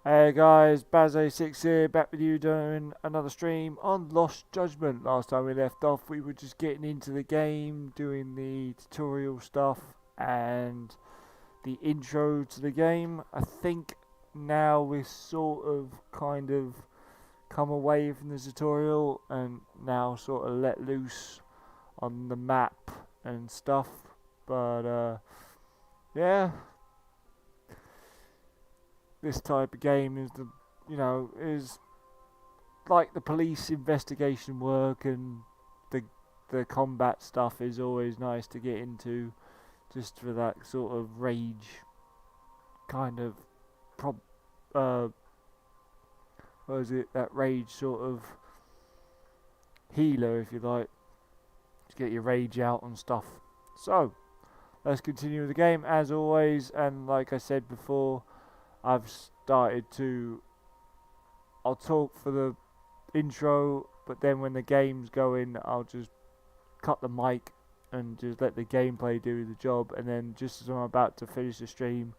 Hey guys, Bazo6 here, back with you doing another stream on Lost Judgment. Last time we left off, we were just getting into the game, doing the tutorial stuff and the intro to the game. I think now we're sort of kind of come away from the tutorial and now sort of let loose on the map and stuff. But yeah, this type of game is is like the police investigation work, and the combat stuff is always nice to get into, just for that sort of rage kind of prob uh what is it, that rage sort of healer, if you like, to get your rage out and stuff. So let's continue with the game as always, and like I said before, I've started to I'll talk for the intro, but then when the game's going, I'll just cut the mic and just let the gameplay do the job. And then just as I'm about to finish the stream,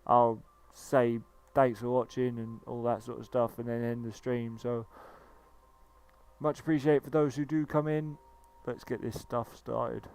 I'll say thanks for watching and all that sort of stuff, and then end the stream. So much appreciated for those who do come in. Let's get this stuff started.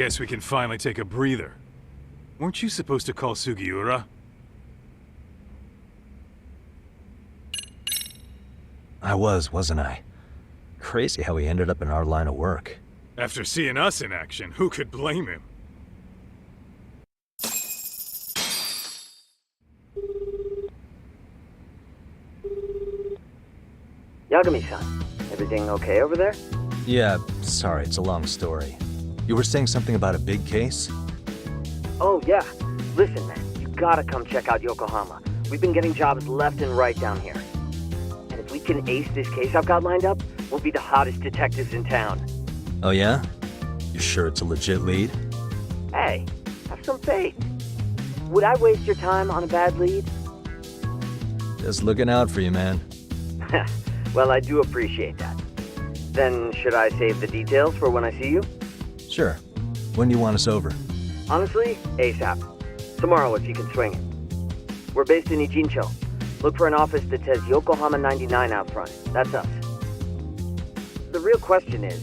Guess we can finally take a breather. Weren't you supposed to call Sugiura? I wasn't I? Crazy how he ended up in our line of work. After seeing us in action, who could blame him? Yakami-san, everything okay over there? Yeah, sorry, it's a long story. You were saying something about a big case? Oh, yeah. Listen, man, you gotta come check out Yokohama. We've been getting jobs left and right down here. And if we can ace this case I've got lined up, we'll be the hottest detectives in town. Oh yeah? You sure it's a legit lead? Hey, have some faith. Would I waste your time on a bad lead? Just looking out for you, man. Well, I do appreciate that. Then, should I save the details for when I see you? Sure. When do you want us over? Honestly, ASAP. Tomorrow if you can swing it. We're based in Ijincho. Look for an office that says Yokohama 99 out front. That's us. The real question is,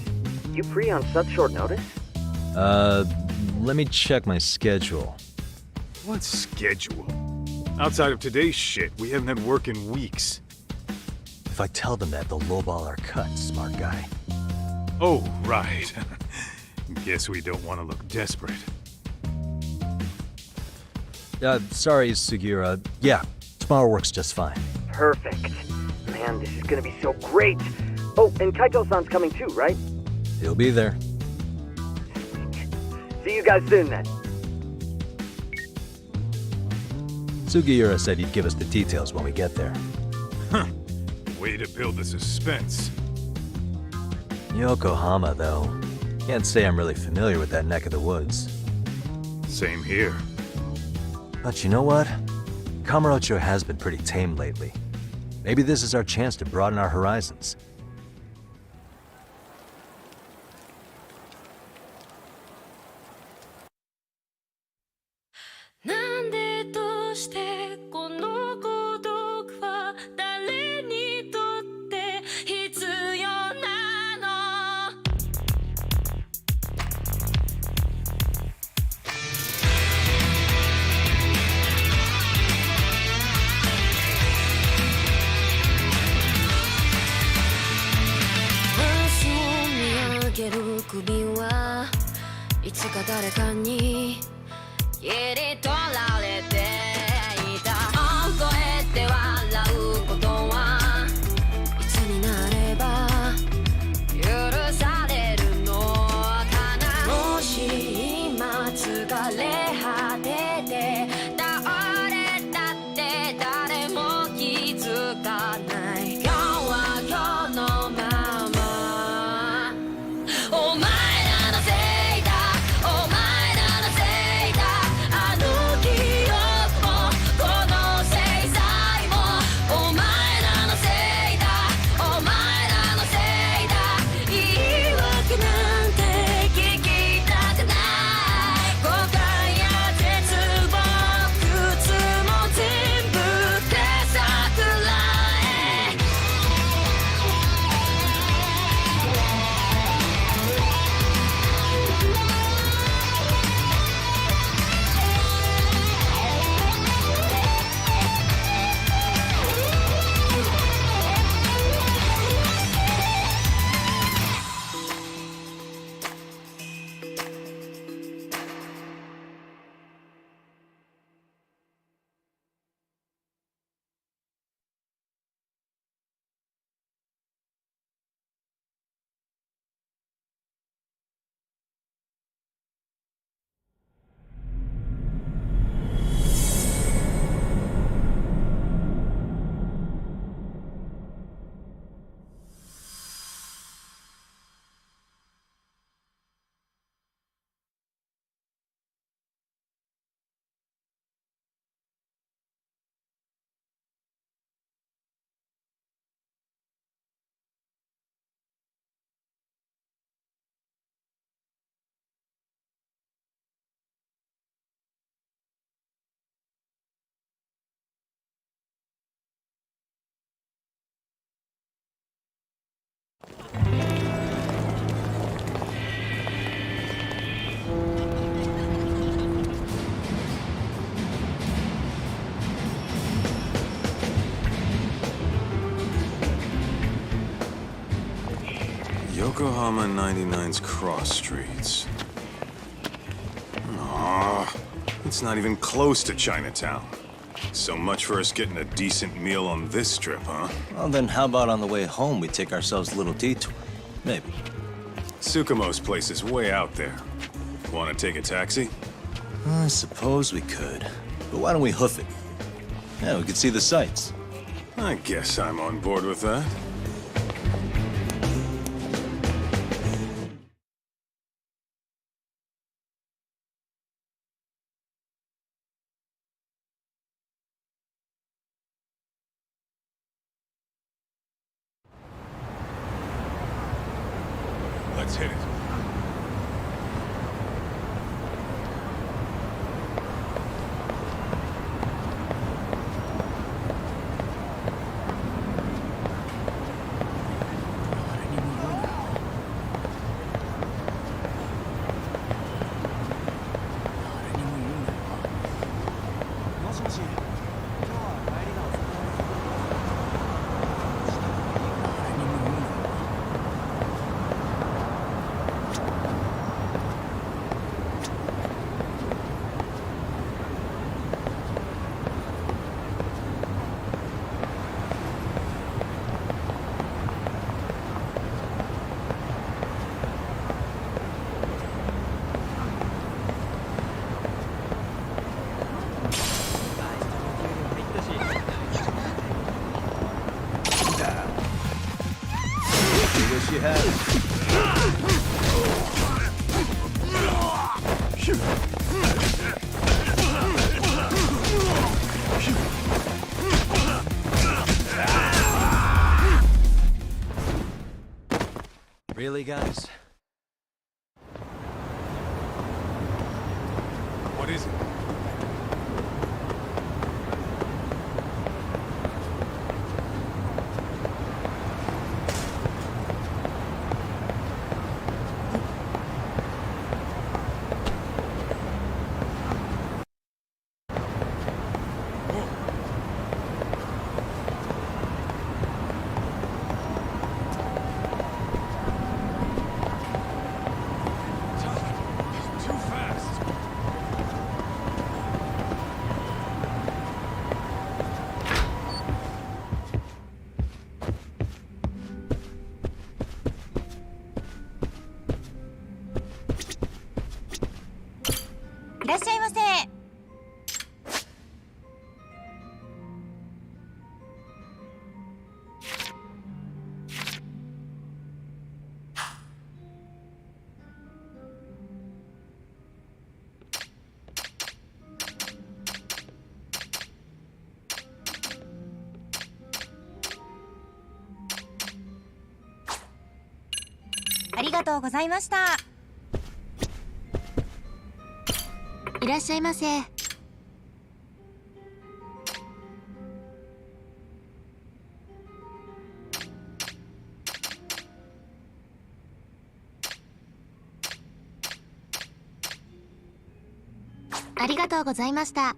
you free on such short notice? Let me check my schedule. What schedule? Outside of today's shit, we haven't had work in weeks. If I tell them that, they'll lowball our cut, smart guy. Oh, right. Guess we don't want to look desperate. Sorry, Sugiura. Yeah, tomorrow works just fine. Perfect. Man, this is gonna be so great. Oh, and Kaito-san's coming too, right? He'll be there. See you guys soon then. Sugiura said he'd give us the details when we get there. Huh. Way to build the suspense. Yokohama, though. Can't say I'm really familiar with that neck of the woods. Same here. But you know what? Kamurocho has been pretty tame lately. Maybe this is our chance to broaden our horizons. Yokohama 99's cross streets. Aw, it's not even close to Chinatown. So much for us getting a decent meal on this strip, huh? Well, then how about on the way home we take ourselves a little detour? Maybe. Tsukumo's place is way out there. Want to take a taxi? I suppose we could. But why don't we hoof it? Yeah, we could see the sights. I guess I'm on board with that. Let's hit it. Wish you had. Really, guys? What is it? Too fast.ありがとうございました。いらっしゃいませ。ありがとうございました。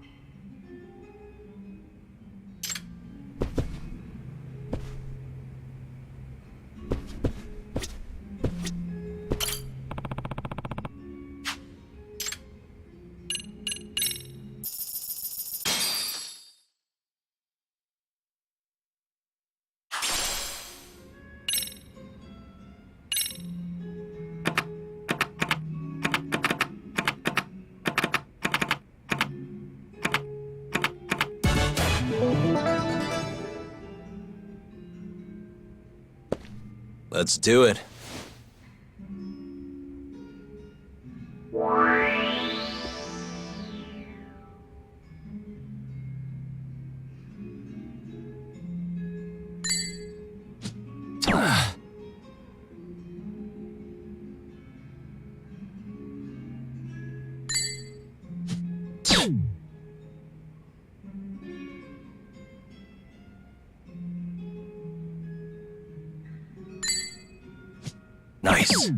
Let's do it. Nice.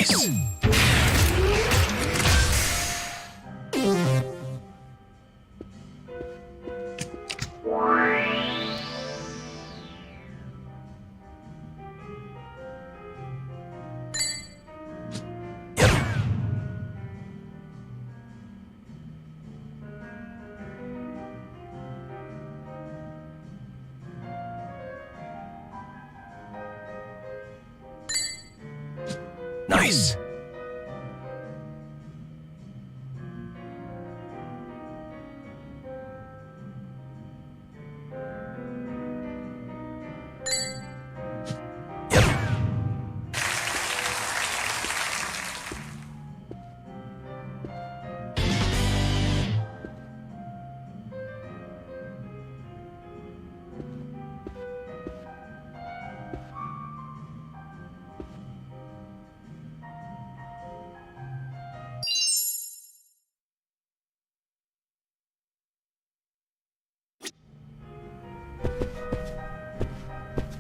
Nice. Nice. Yep.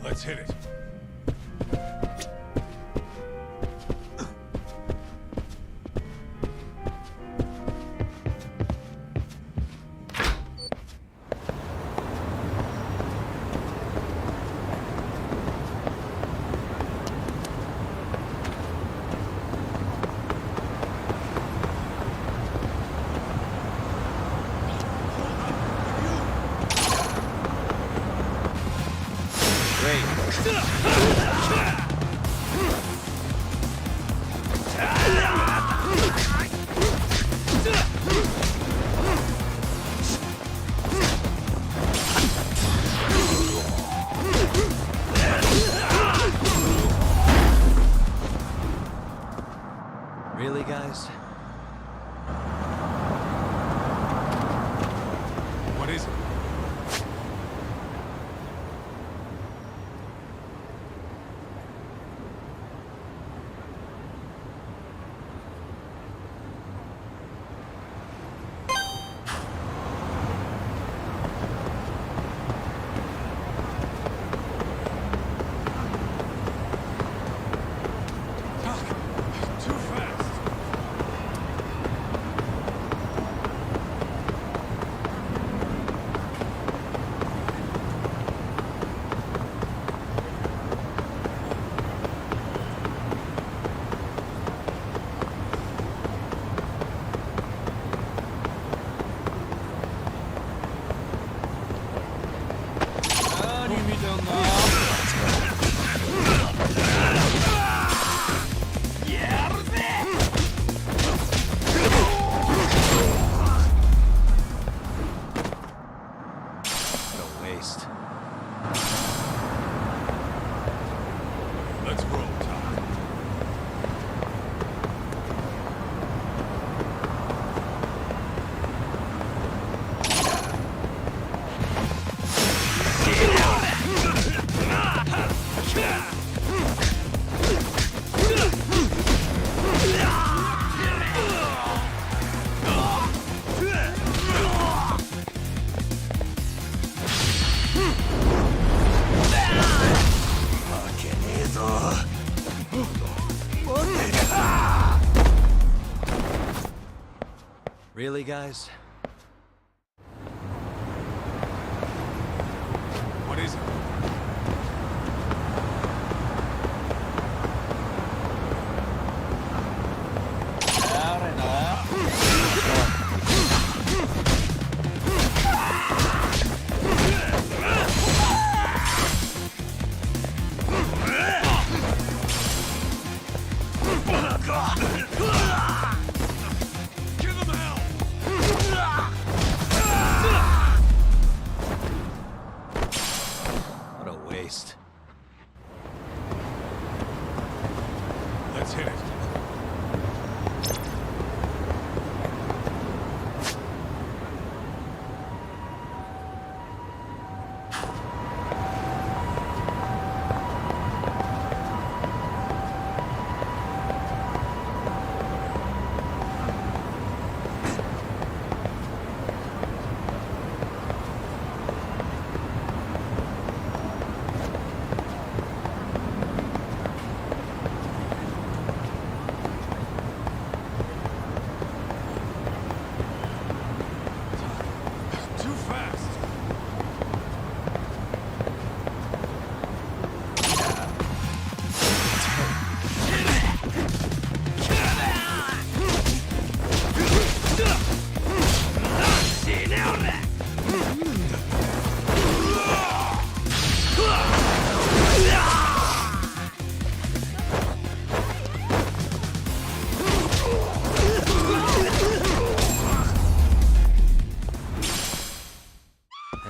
Let's hit it. Really, guys? What is it? Too fast. What a waste. Let's roll, Tom. Really, guys? What is it? Give him hell! What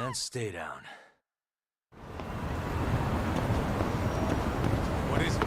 And stay down. What is it?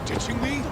Ditching me?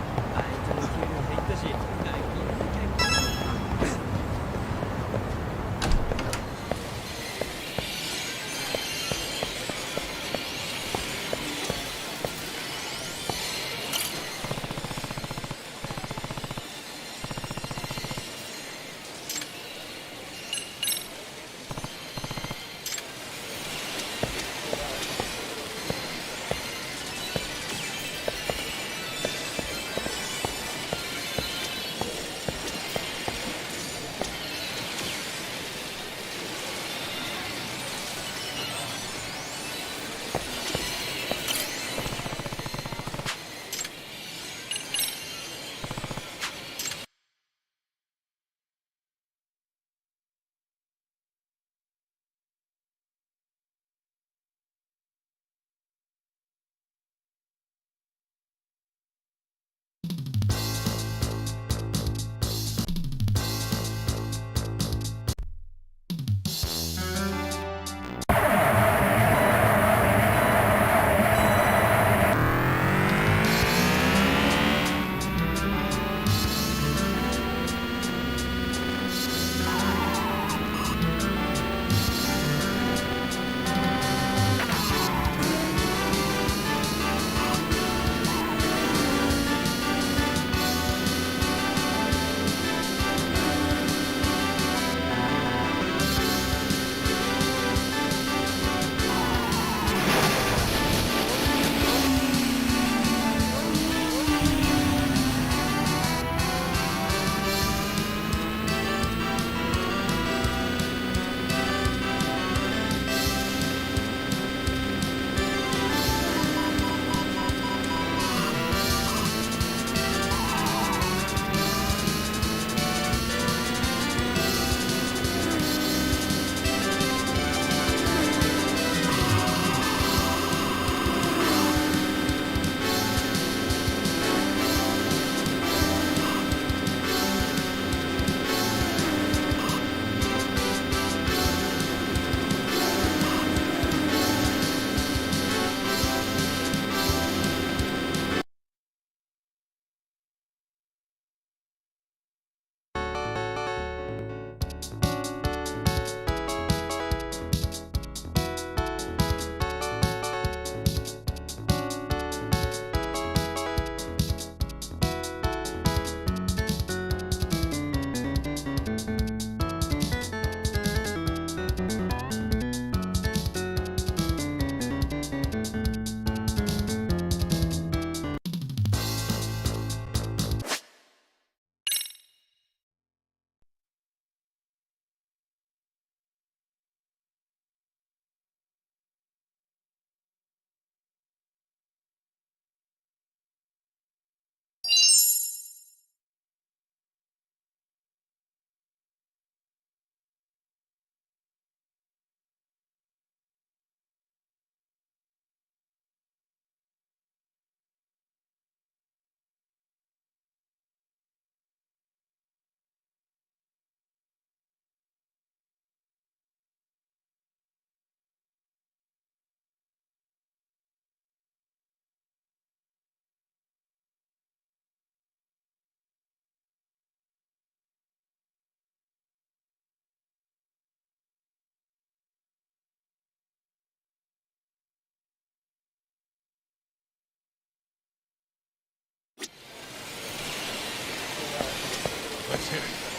Let's hit it.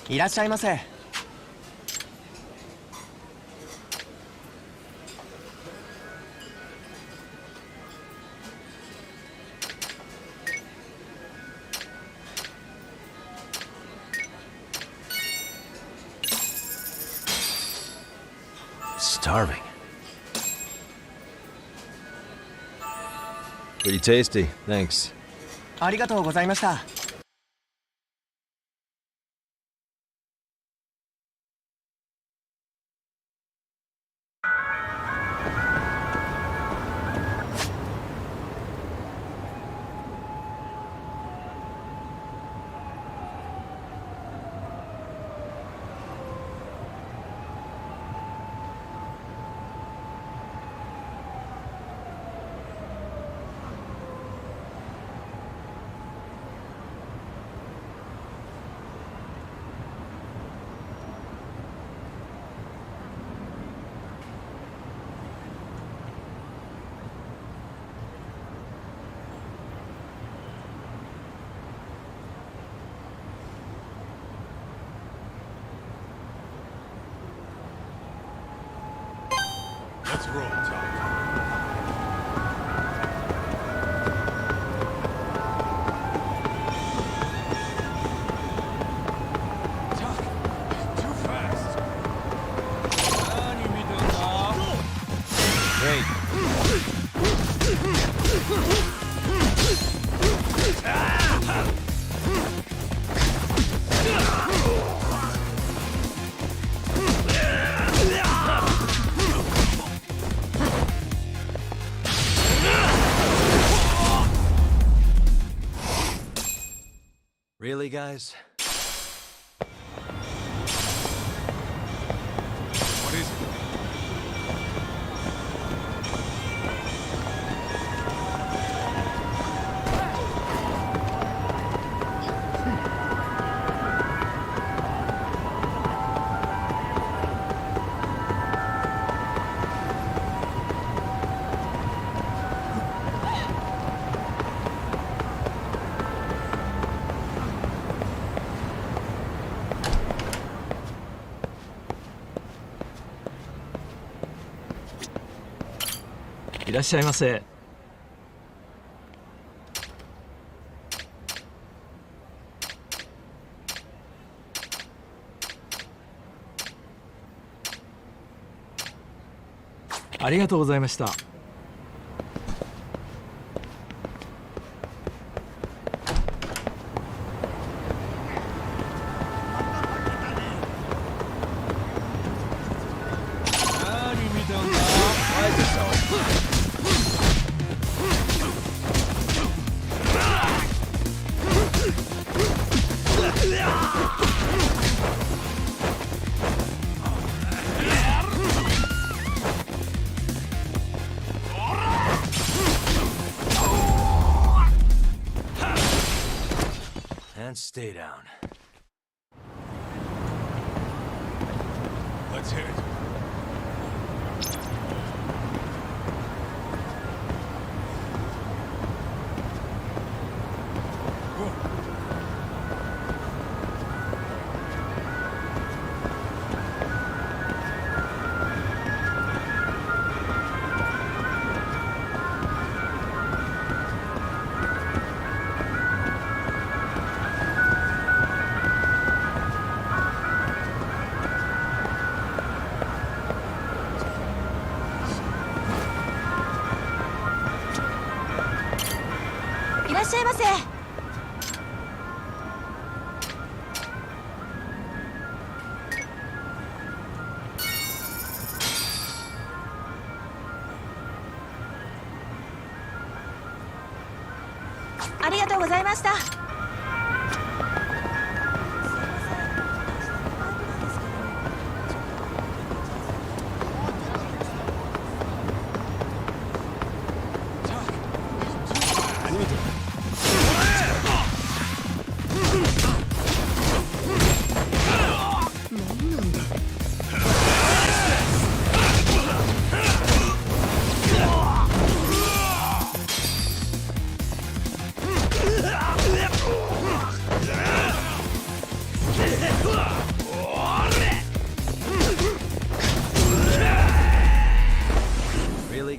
いらっしゃいませ。Starving. Pretty tasty, thanks. ありがとうございました。Let's roll, Tom. Too fast. Great. Really, guys? What is it?いらっしゃいませ。ありがとうございました。And stay down. Let's hit it.いらっしゃいませ。ありがとうございました。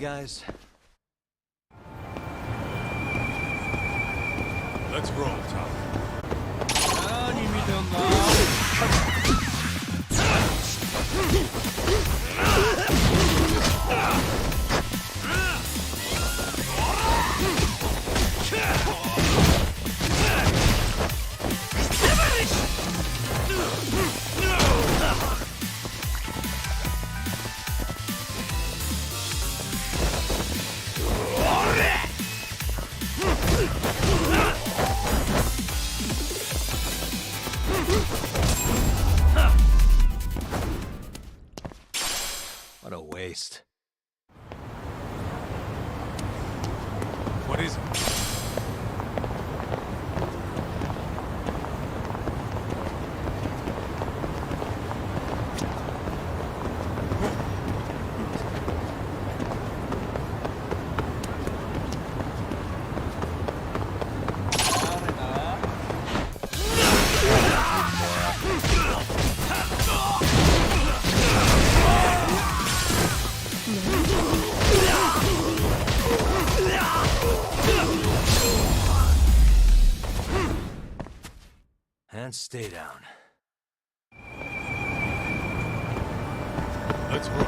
guys? Let's roll, Tom. What a waste. What is it? And stay down. Let's roll.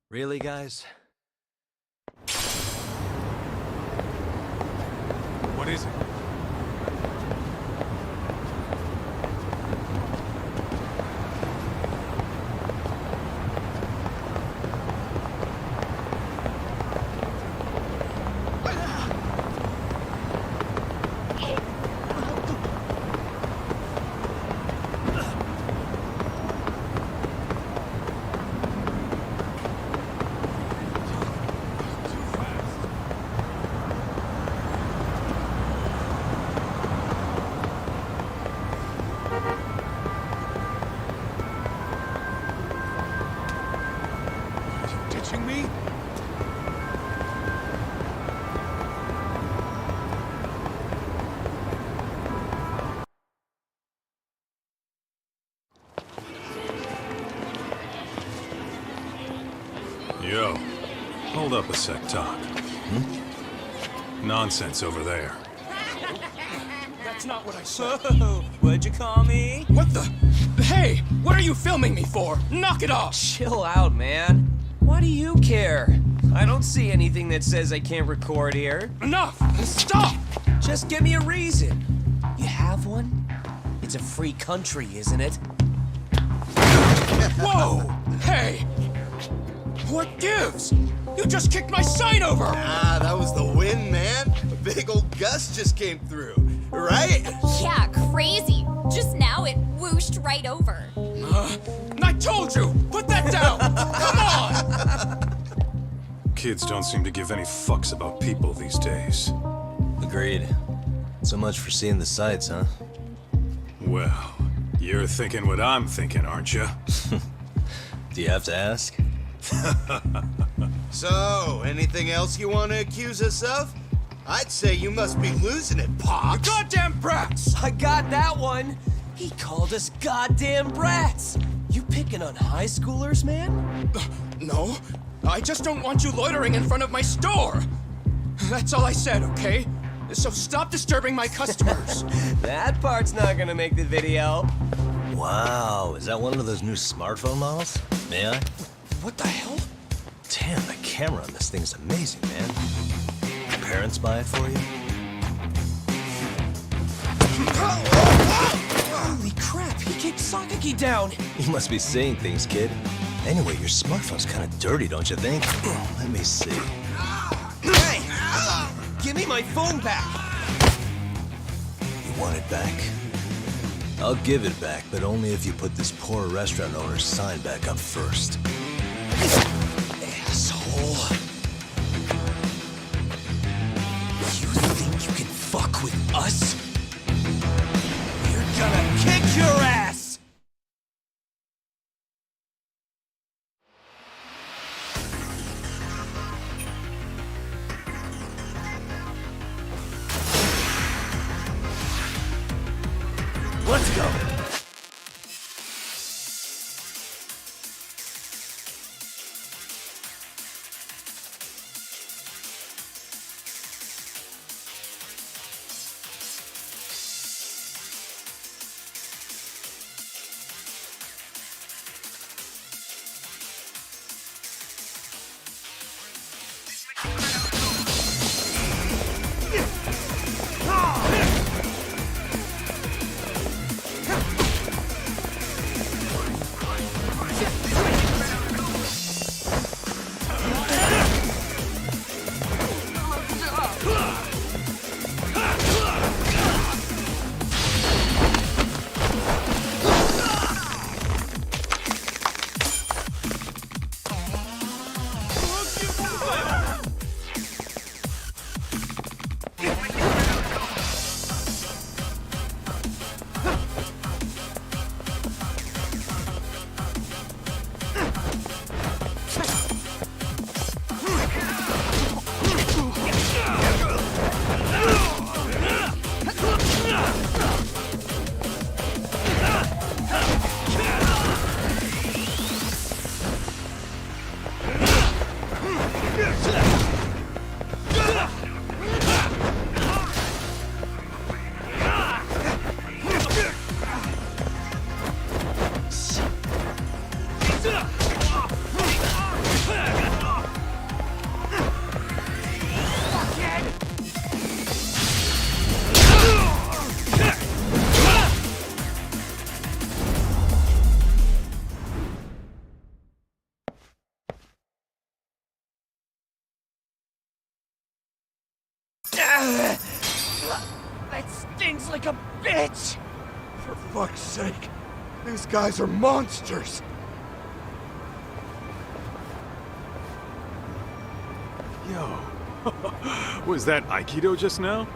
Really, guys? What is it? Me? Yo, hold up a sec, Doc. Nonsense over there. That's not what I said. What'd you call me? What the? Hey, what are you filming me for? Knock it off! Chill out, man. Why do you care? I don't see anything that says I can't record here. Enough! Stop! Just give me a reason. You have one? It's a free country, isn't it? Whoa! Hey! What gives? You just kicked my sign over! Ah, that was the wind, man. A big old gust just came through, right? Yeah, crazy. Just now it whooshed right over. I told you! Put that down! Come on! Kids don't seem to give any fucks about people these days. Agreed. So much for seeing the sights, huh? Well, you're thinking what I'm thinking, aren't you? Do you have to ask? So, anything else you want to accuse us of? I'd say you must be losing it, Pops. You goddamn brats! I got that one. He called us goddamn brats. You picking on high schoolers, man? No, I just don't want you loitering in front of my store. That's all I said, okay? So stop disturbing my customers. That part's not gonna make the video. Wow, is that one of those new smartphone models? May I? What the hell? Damn, the camera on this thing is amazing, man. Your parents buy it for you? Holy crap, he kicked Sakaki down! You must be seeing things, kid. Anyway, your smartphone's kind of dirty, don't you think? Let me see. Hey! Give me my phone back! You want it back? I'll give it back, but only if you put this poor restaurant owner's sign back up first. Asshole. You think you can fuck with us? We're gonna kick your ass! Let's go! That stings like a bitch! For fuck's sake, these guys are monsters! Yo, was that Aikido just now?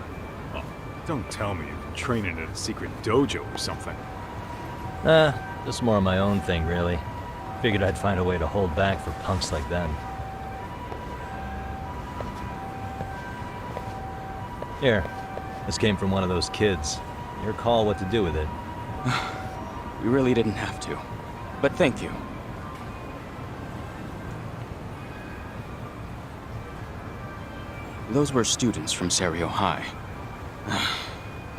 Oh, don't tell me you've been training at a secret dojo or something. Just more of my own thing, really. Figured I'd find a way to hold back for punks like them. Here, this came from one of those kids. Your call what to do with it. You really didn't have to. But thank you. Those were students from Serio High.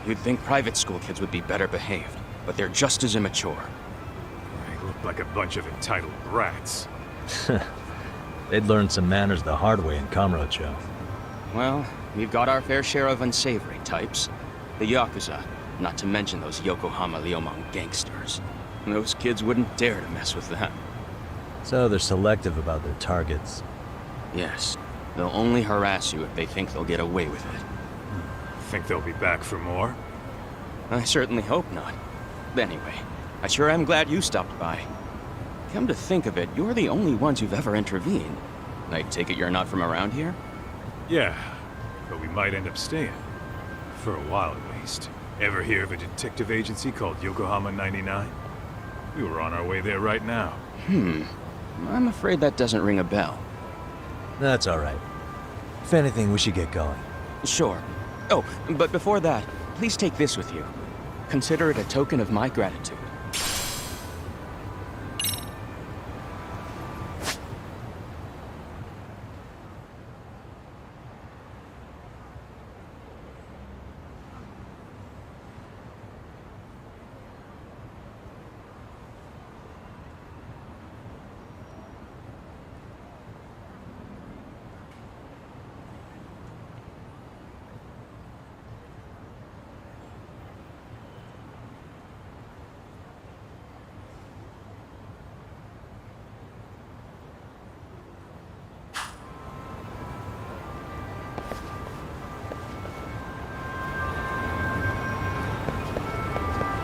You'd think private school kids would be better behaved, but they're just as immature. They look like a bunch of entitled brats. They'd learned some manners the hard way in Kamurocho. Well, we've got our fair share of unsavory types. The Yakuza, not to mention those Yokohama Liumang gangsters. Those kids wouldn't dare to mess with them. So they're selective about their targets. Yes, they'll only harass you if they think they'll get away with it. Think they'll be back for more? I certainly hope not. Anyway, I sure am glad you stopped by. Come to think of it, you're the only ones who've ever intervened. I take it you're not from around here? Yeah, but we might end up staying. For a while at least. Ever hear of a detective agency called Yokohama 99? We were on our way there right now. I'm afraid that doesn't ring a bell. That's alright. If anything, we should get going. Sure. Oh, but before that, please take this with you. Consider it a token of my gratitude.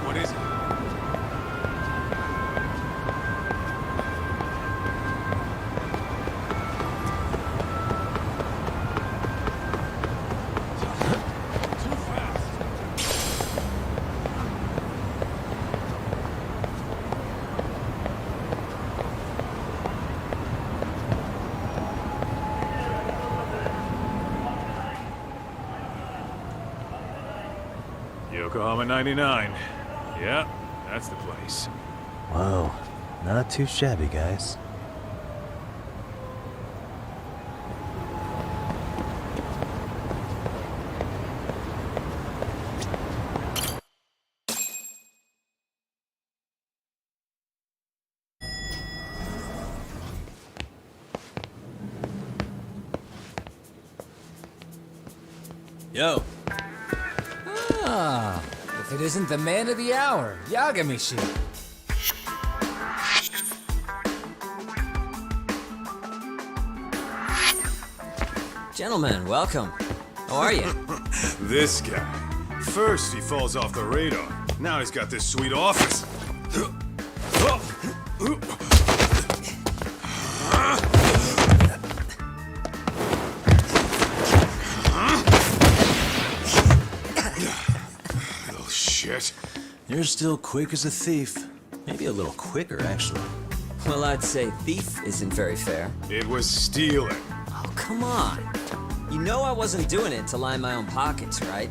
What is it? Yokohama 99. Yeah, that's the place. Whoa, not too shabby, guys. Yo. Ah, if it isn't the man of the hour, Yagami-shi. Gentlemen, welcome. How are you? This guy. First he falls off the radar. Now he's got this sweet office. Little shit. You're still quick as a thief. Maybe a little quicker, actually. Well, I'd say thief isn't very fair. It was stealing. Oh, come on. You know I wasn't doing it to line my own pockets, right?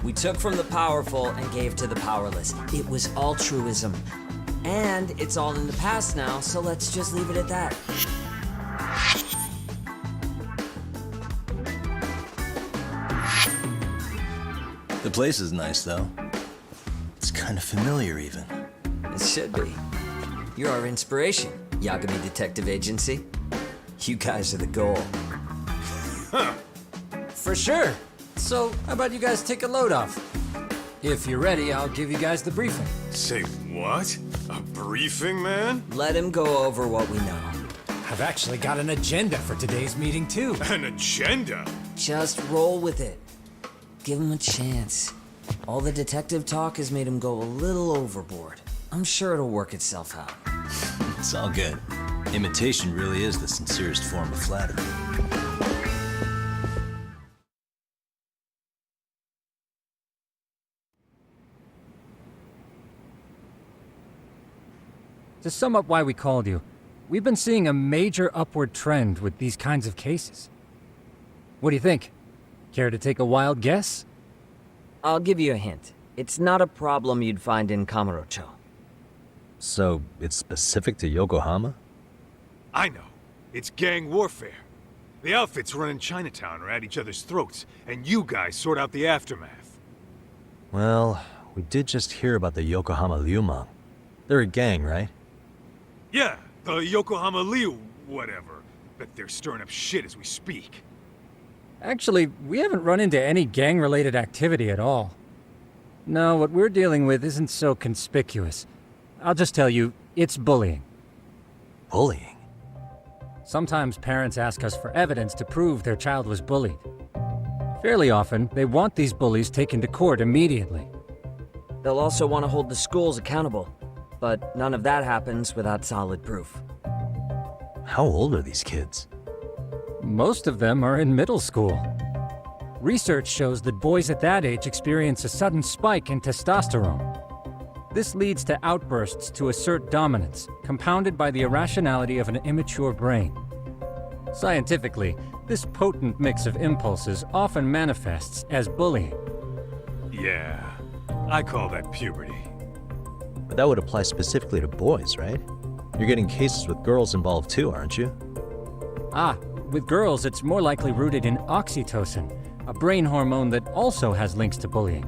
We took from the powerful and gave to the powerless. It was altruism. And it's all in the past now, so let's just leave it at that. The place is nice, though. It's kind of familiar, even. It should be. You're our inspiration, Yakami Detective Agency. You guys are the goal. For sure. So, how about you guys take a load off? If you're ready, I'll give you guys the briefing. Say what? A briefing, man? Let him go over what we know. I've actually got an agenda for today's meeting, too. An agenda? Just roll with it. Give him a chance. All the detective talk has made him go a little overboard. I'm sure it'll work itself out. It's all good. Imitation really is the sincerest form of flattery. To sum up why we called you, we've been seeing a major upward trend with these kinds of cases. What do you think? Care to take a wild guess? I'll give you a hint. It's not a problem you'd find in Kamurocho. So, it's specific to Yokohama? I know. It's gang warfare. The outfits running Chinatown are at each other's throats, and you guys sort out the aftermath. Well, we did just hear about the Yokohama Liumang. They're a gang, right? Yeah, the Yokohama Liu, whatever. Bet they're stirring up shit as we speak. Actually, we haven't run into any gang-related activity at all. No, what we're dealing with isn't so conspicuous. I'll just tell you, it's bullying. Bullying? Sometimes parents ask us for evidence to prove their child was bullied. Fairly often, they want these bullies taken to court immediately. They'll also want to hold the schools accountable, but none of that happens without solid proof. How old are these kids? Most of them are in middle school. Research shows that boys at that age experience a sudden spike in testosterone. This leads to outbursts to assert dominance, compounded by the irrationality of an immature brain. Scientifically, this potent mix of impulses often manifests as bullying. Yeah, I call that puberty. But that would apply specifically to boys, right? You're getting cases with girls involved too, aren't you? Ah, with girls it's more likely rooted in oxytocin, a brain hormone that also has links to bullying.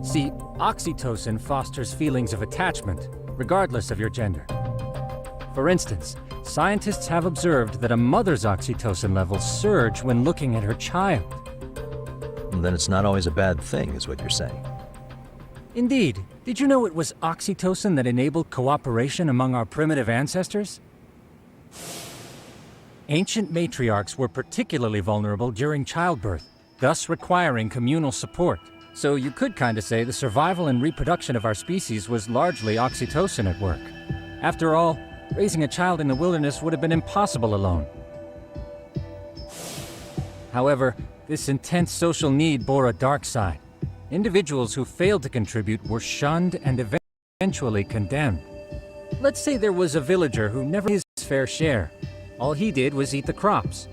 See, oxytocin fosters feelings of attachment, regardless of your gender. For instance, scientists have observed that a mother's oxytocin levels surge when looking at her child. And then it's not always a bad thing, is what you're saying. Indeed. Did you know it was oxytocin that enabled cooperation among our primitive ancestors? Ancient matriarchs were particularly vulnerable during childbirth, thus requiring communal support. So you could kinda say the survival and reproduction of our species was largely oxytocin at work. After all, raising a child in the wilderness would have been impossible alone. However, this intense social need bore a dark side. Individuals who failed to contribute were shunned and eventually condemned. Let's say there was a villager who never had his fair share. All he did was eat the crops.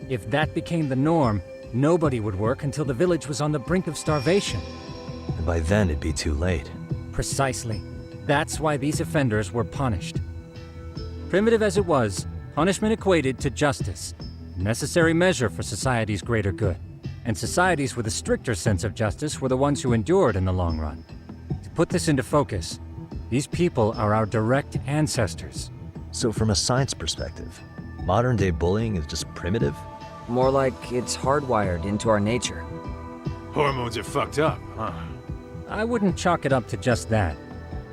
If that became the norm, nobody would work until the village was on the brink of starvation. And by then it'd be too late. Precisely. That's why these offenders were punished. Primitive as it was, punishment equated to justice, a necessary measure for society's greater good. And societies with a stricter sense of justice were the ones who endured in the long run. To put this into focus, these people are our direct ancestors. So from a science perspective, modern-day bullying is just primitive? More like it's hardwired into our nature. Hormones are fucked up, huh? I wouldn't chalk it up to just that.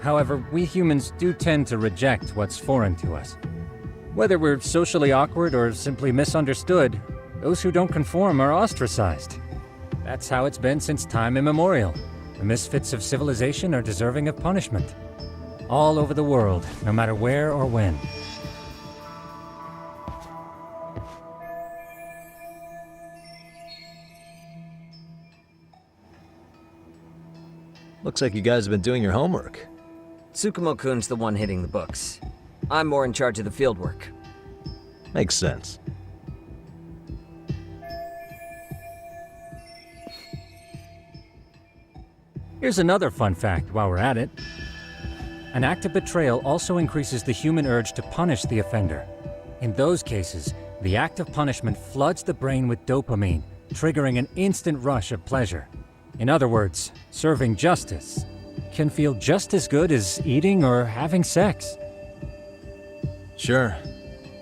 However, we humans do tend to reject what's foreign to us. Whether we're socially awkward or simply misunderstood, those who don't conform are ostracized. That's how it's been since time immemorial. The misfits of civilization are deserving of punishment. All over the world, no matter where or when. Looks like you guys have been doing your homework. Tsukumo-kun's the one hitting the books. I'm more in charge of the fieldwork. Makes sense. Here's another fun fact while we're at it. An act of betrayal also increases the human urge to punish the offender. In those cases, the act of punishment floods the brain with dopamine, triggering an instant rush of pleasure. In other words, serving justice can feel just as good as eating or having sex. Sure,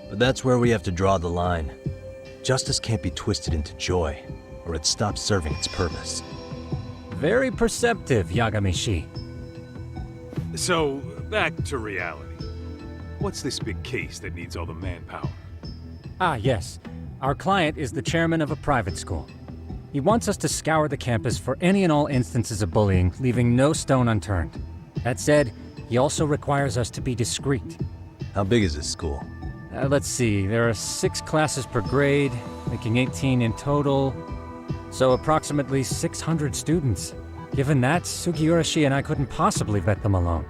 but that's where we have to draw the line. Justice can't be twisted into joy, or it stops serving its purpose. Very perceptive, Yagami-shi. So, back to reality. What's this big case that needs all the manpower? Ah, yes. Our client is the chairman of a private school. He wants us to scour the campus for any and all instances of bullying, leaving no stone unturned. That said, he also requires us to be discreet. How big is this school? Let's see, there are 6 classes per grade, making 18 in total, so approximately 600 students. Given that, Sugiurashi and I couldn't possibly vet them alone.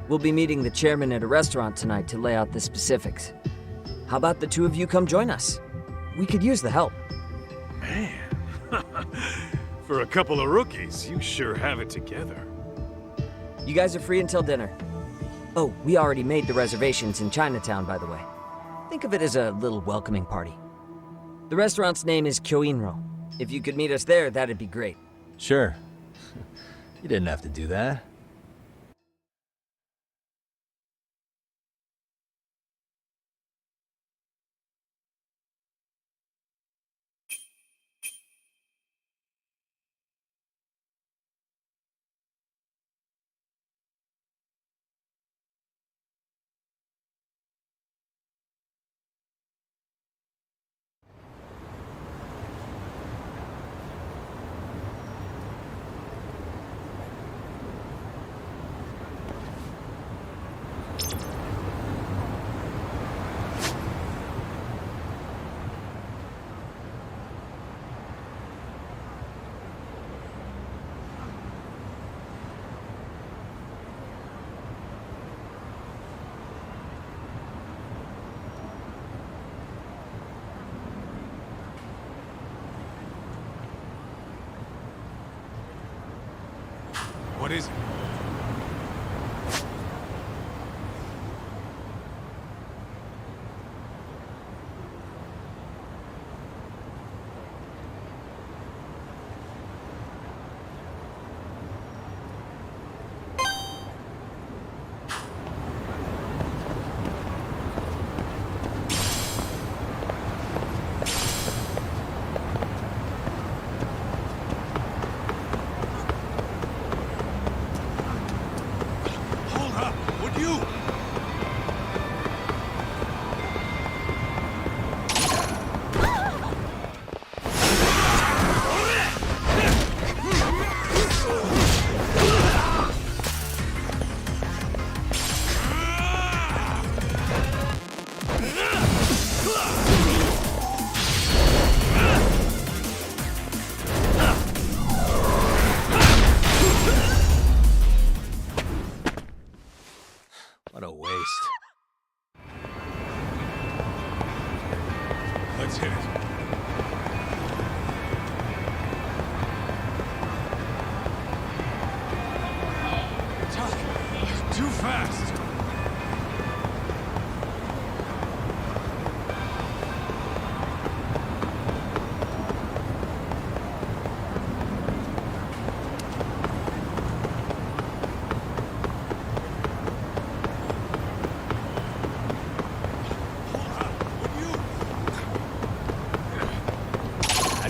We'll be meeting the chairman at a restaurant tonight to lay out the specifics. How about the two of you come join us? We could use the help. Man, for a couple of rookies, you sure have it together. You guys are free until dinner. Oh, we already made the reservations in Chinatown, by the way. Think of it as a little welcoming party. The restaurant's name is Kyoinro. If you could meet us there, that'd be great. Sure. You didn't have to do that. What is it?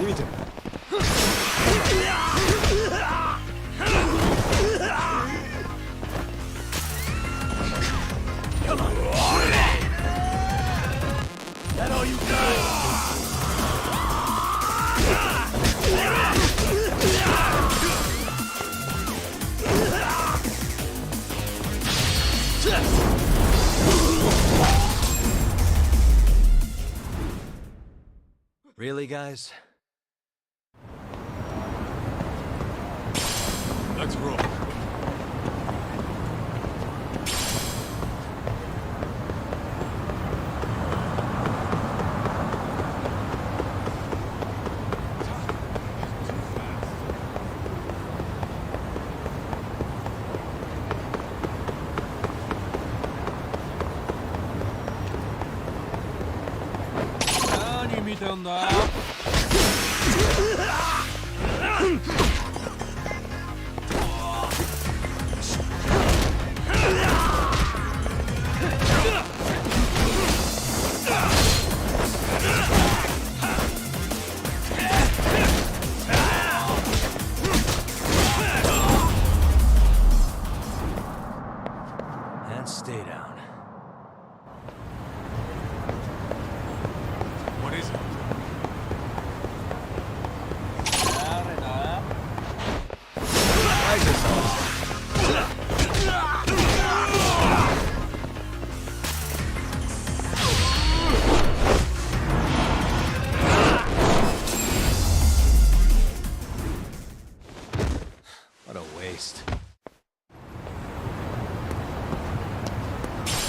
見て。Come on. That all you got? Really, guys? Let's roll. And stay down. What is it? What a waste.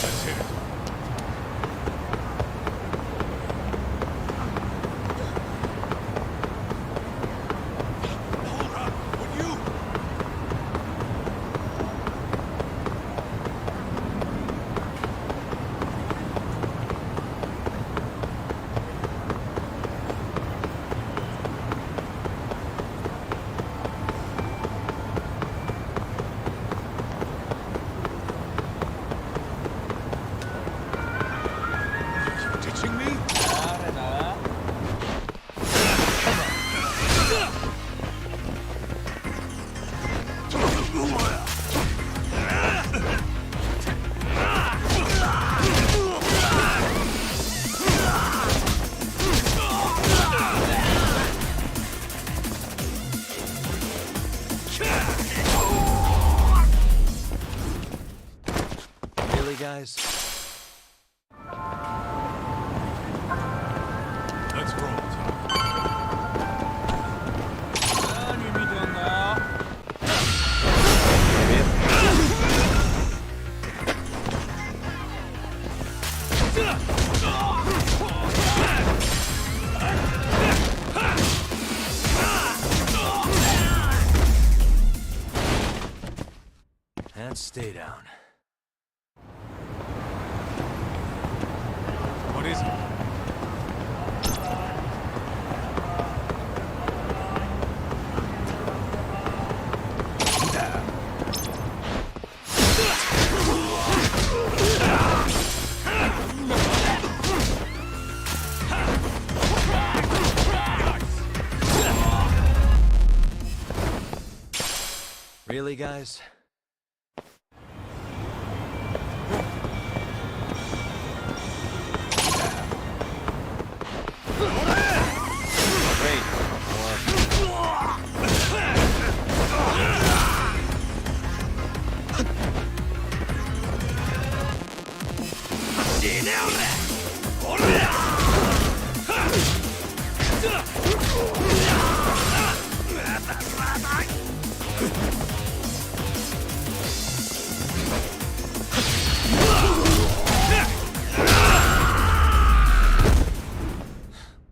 Let's hit it. Hold up! Would you? Ditching me? Really, guys? Let's roll, Tom. And stay down. What is it? Really, guys?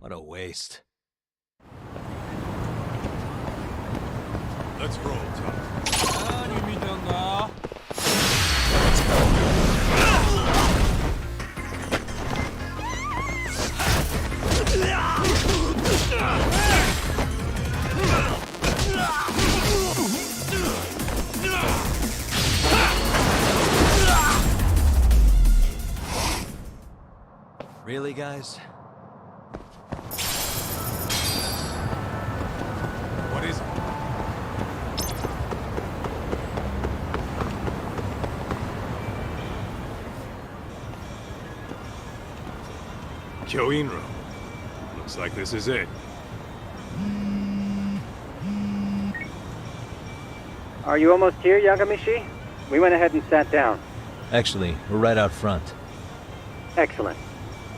What a waste. Let's roll, Tom. Really, guys? Kyoinro. Looks like this is it. Are you almost here, Yagamishi? We went ahead and sat down. Actually, we're right out front. Excellent.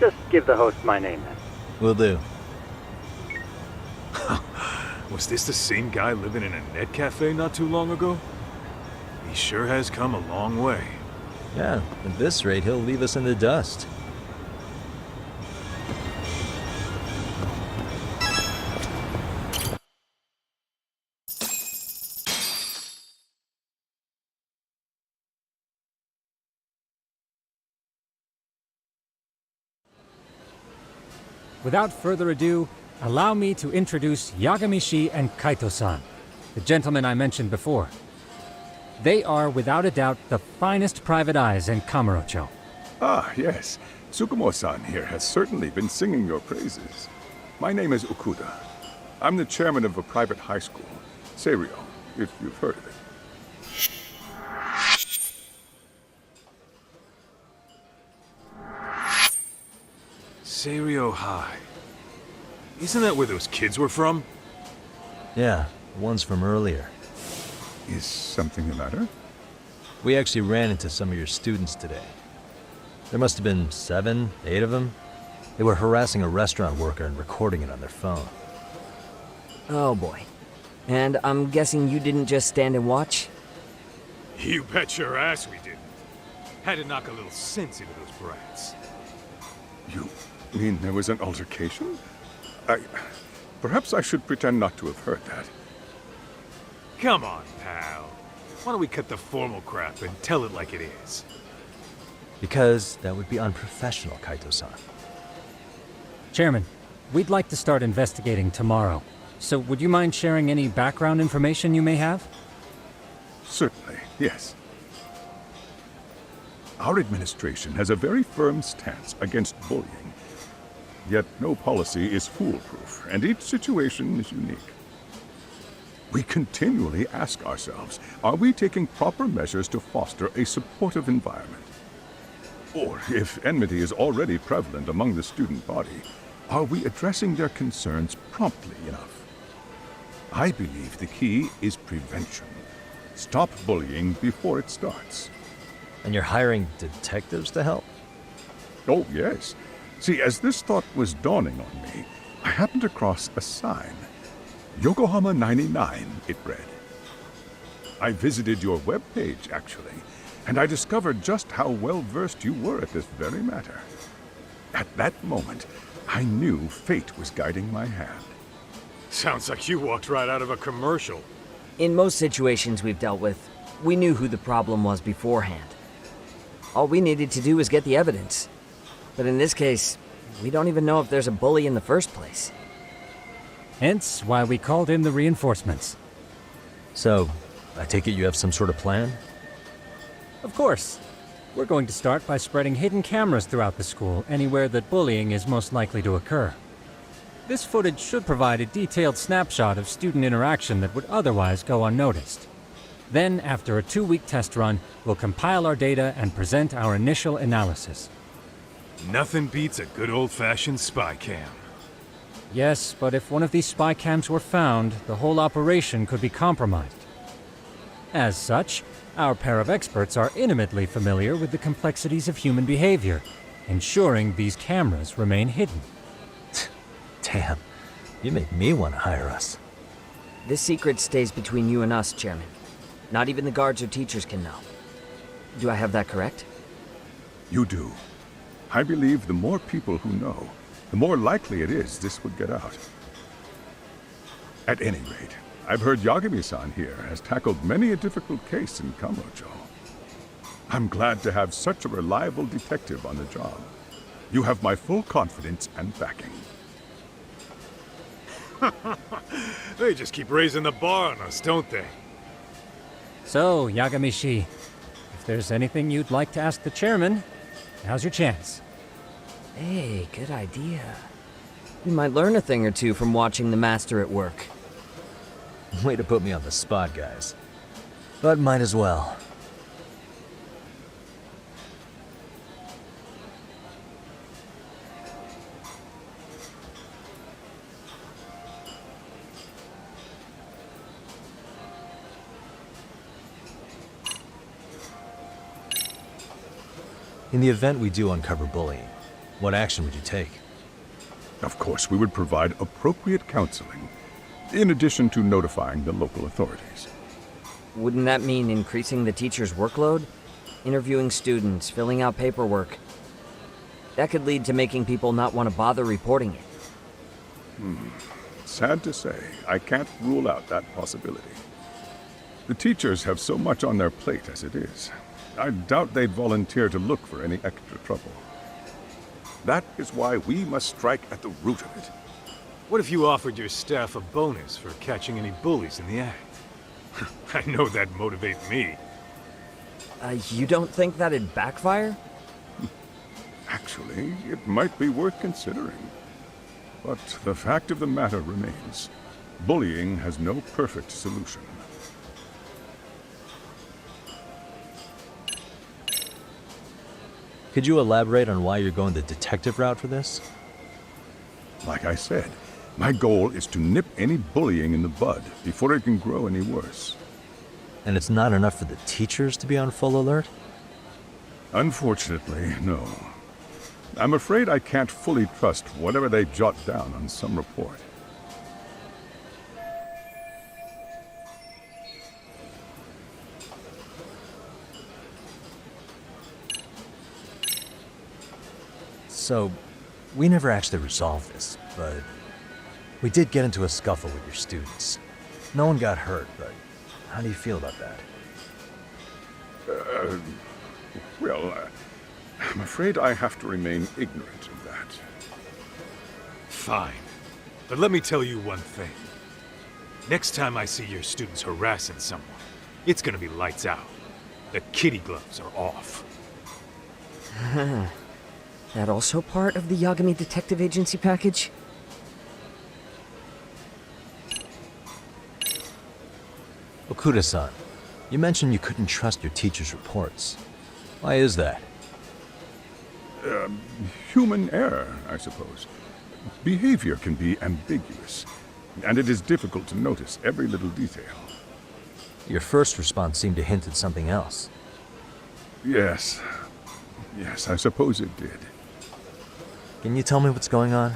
Just give the host my name then. Will do. Was this the same guy living in a net cafe not too long ago? He sure has come a long way. Yeah, at this rate, he'll leave us in the dust. Without further ado, allow me to introduce Yagamishi and Kaito-san, the gentlemen I mentioned before. They are, without a doubt, the finest private eyes in Kamurocho. Ah, yes. Tsukumo-san here has certainly been singing your praises. My name is Okuda. I'm the chairman of a private high school, Seiryo, if you've heard of it. Seiryo High. Isn't that where those kids were from? Yeah, the ones from earlier. Is something the matter? We actually ran into some of your students today. There must have been 7, 8 of them. They were harassing a restaurant worker and recording it on their phone. Oh boy. And I'm guessing you didn't just stand and watch? You bet your ass we didn't. Had to knock a little sense into those brats. You mean there was an altercation? Perhaps I should pretend not to have heard that. Come on, pal. Why don't we cut the formal crap and tell it like it is? Because that would be unprofessional, Kaito-san. Chairman, we'd like to start investigating tomorrow. So would you mind sharing any background information you may have? Certainly, yes. Our administration has a very firm stance against bullying. Yet no policy is foolproof, and each situation is unique. We continually ask ourselves, are we taking proper measures to foster a supportive environment? Or, if enmity is already prevalent among the student body, are we addressing their concerns promptly enough? I believe the key is prevention. Stop bullying before it starts. And you're hiring detectives to help? Oh, yes. See, as this thought was dawning on me, I happened across a sign. Yokohama 99, it read. I visited your webpage, actually, and I discovered just how well-versed you were at this very matter. At that moment, I knew fate was guiding my hand. Sounds like you walked right out of a commercial. In most situations we've dealt with, we knew who the problem was beforehand. All we needed to do was get the evidence. But in this case, we don't even know if there's a bully in the first place. Hence why we called in the reinforcements. So, I take it you have some sort of plan? Of course. We're going to start by spreading hidden cameras throughout the school, anywhere that bullying is most likely to occur. This footage should provide a detailed snapshot of student interaction that would otherwise go unnoticed. Then, after a 2-week test run, we'll compile our data and present our initial analysis. Nothing beats a good old-fashioned spy cam. Yes, but if one of these spy cams were found, the whole operation could be compromised. As such, our pair of experts are intimately familiar with the complexities of human behavior, ensuring these cameras remain hidden. Damn, you make me want to hire us. This secret stays between you and us, Chairman. Not even the guards or teachers can know. Do I have that correct? You do. I believe the more people who know, the more likely it is this would get out. At any rate, I've heard Yagami-san here has tackled many a difficult case in Kamurocho. I'm glad to have such a reliable detective on the job. You have my full confidence and backing. They just keep raising the bar on us, don't they? So, Yagamishi, if there's anything you'd like to ask the chairman, now's your chance. Hey, good idea. We might learn a thing or two from watching the master at work. Way to put me on the spot, guys. But might as well. In the event we do uncover bullying, what action would you take? Of course, we would provide appropriate counseling, in addition to notifying the local authorities. Wouldn't that mean increasing the teacher's workload? Interviewing students, filling out paperwork. That could lead to making people not want to bother reporting it. Sad to say, I can't rule out that possibility. The teachers have so much on their plate as it is. I doubt they'd volunteer to look for any extra trouble. That is why we must strike at the root of it. What if you offered your staff a bonus for catching any bullies in the act? I know that'd motivate me. You don't think that'd backfire? Actually, it might be worth considering. But the fact of the matter remains, bullying has no perfect solution. Could you elaborate on why you're going the detective route for this? Like I said, my goal is to nip any bullying in the bud before it can grow any worse. And it's not enough for the teachers to be on full alert? Unfortunately, no. I'm afraid I can't fully trust whatever they jot down on some report. So, we never actually resolved this, but we did get into a scuffle with your students. No one got hurt, but how do you feel about that? I'm afraid I have to remain ignorant of that. Fine. But let me tell you one thing. Next time I see your students harassing someone, it's gonna be lights out. The kitty gloves are off. That also part of the Yakami Detective Agency package? Okuda-san, you mentioned you couldn't trust your teacher's reports. Why is that? Human error, I suppose. Behavior can be ambiguous, and it is difficult to notice every little detail. Your first response seemed to hint at something else. Yes, I suppose it did. Can you tell me what's going on?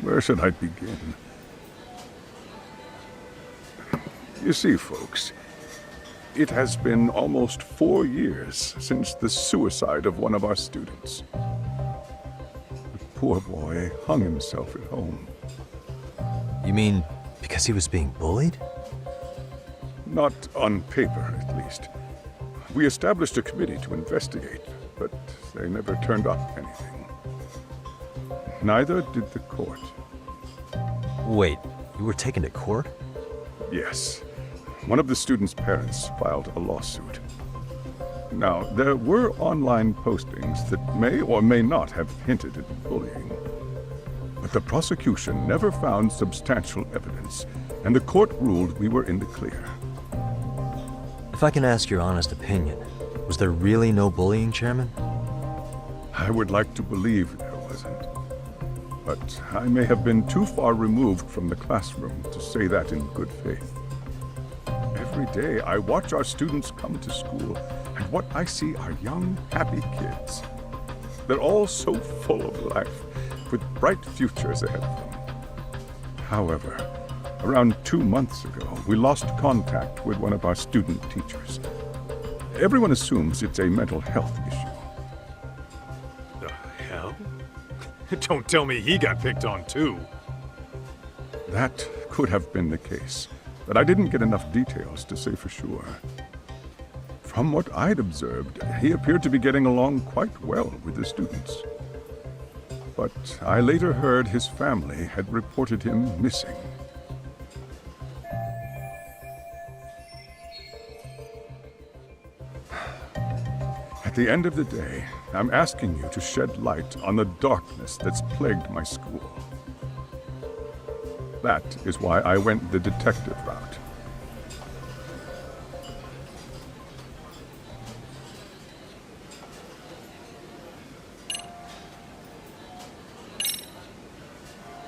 Where should I begin? You see, folks, it has been almost 4 years since the suicide of one of our students. The poor boy hung himself at home. You mean because he was being bullied? Not on paper, at least. We established a committee to investigate, but they never turned up anything. Neither did the court. Wait, you were taken to court? Yes. One of the students' parents filed a lawsuit. Now, there were online postings that may or may not have hinted at bullying. But the prosecution never found substantial evidence, and the court ruled we were in the clear. If I can ask your honest opinion, was there really no bullying, Chairman? I would like to believe there wasn't. But I may have been too far removed from the classroom to say that in good faith. Every day I watch our students come to school, and what I see are young, happy kids. They're all so full of life, with bright futures ahead of them. However, around 2 months ago, we lost contact with one of our student teachers. Everyone assumes it's a mental health issue. The hell? Don't tell me he got picked on too. That could have been the case, but I didn't get enough details to say for sure. From what I'd observed, he appeared to be getting along quite well with the students. But I later heard his family had reported him missing. At the end of the day, I'm asking you to shed light on the darkness that's plagued my school. That is why I went the detective route.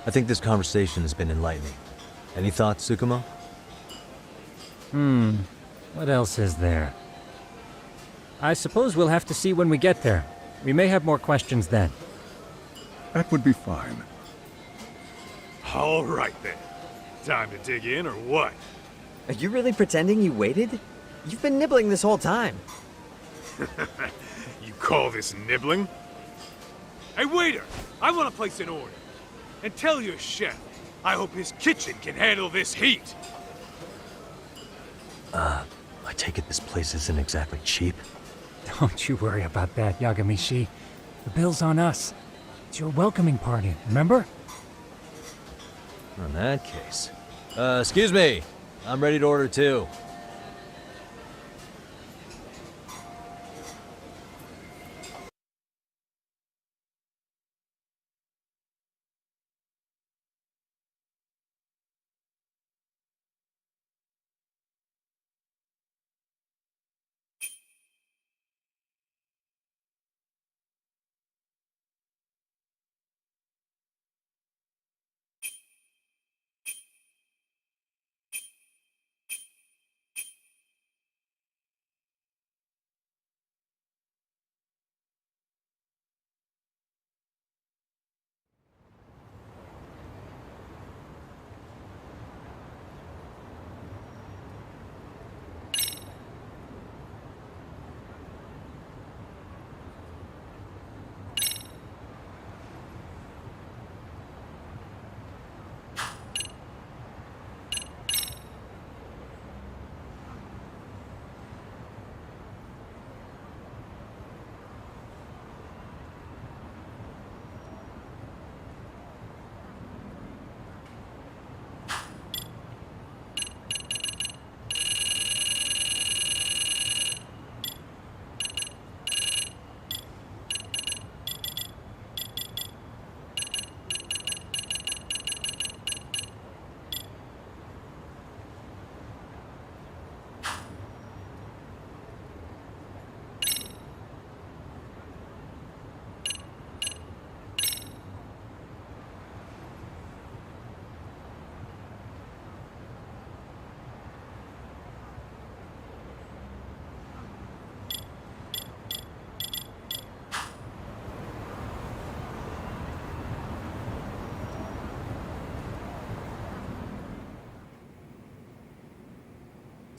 I think this conversation has been enlightening. Any thoughts, Tsukumo? What else is there? I suppose we'll have to see when we get there. We may have more questions then. That would be fine. All right then. Time to dig in or what? Are you really pretending you waited? You've been nibbling this whole time. You call this nibbling? Hey waiter, I want to place an order. And tell your chef, I hope his kitchen can handle this heat. I take it this place isn't exactly cheap? Don't you worry about that, Yagami-shi. The bill's on us. It's your welcoming party, remember? In that case. Excuse me. I'm ready to order too.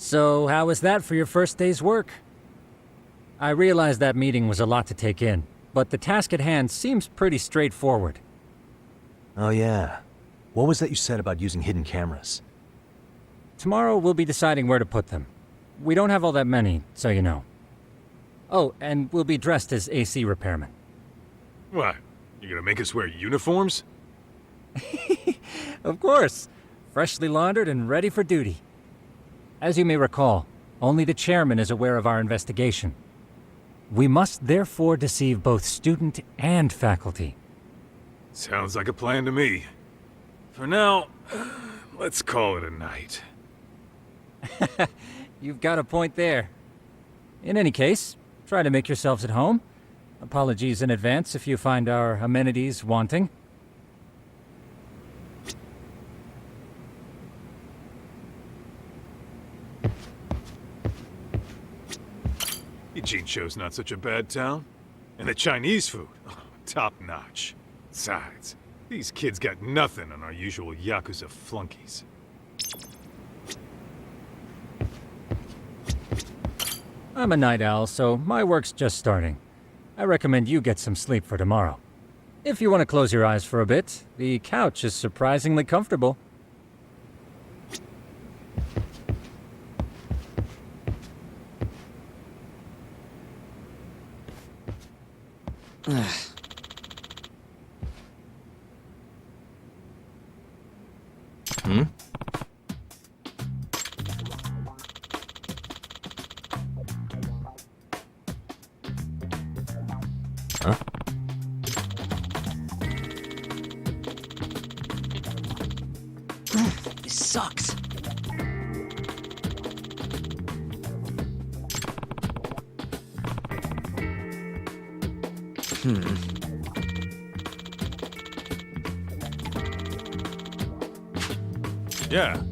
So, how was that for your first day's work? I realize that meeting was a lot to take in, but the task at hand seems pretty straightforward. Oh yeah. What was that you said about using hidden cameras? Tomorrow we'll be deciding where to put them. We don't have all that many, so you know. Oh, and we'll be dressed as AC repairmen. What? You gonna make us wear uniforms? Of course. Freshly laundered and ready for duty. As you may recall, only the chairman is aware of our investigation. We must therefore deceive both student and faculty. Sounds like a plan to me. For now, let's call it a night. You've got a point there. In any case, try to make yourselves at home. Apologies in advance if you find our amenities wanting. Ijincho's not such a bad town. And the Chinese food, top notch. Besides, these kids got nothing on our usual Yakuza flunkies. I'm a night owl, so my work's just starting. I recommend you get some sleep for tomorrow. If you want to close your eyes for a bit, the couch is surprisingly comfortable. Hmm? Huh? This sucks. Yeah.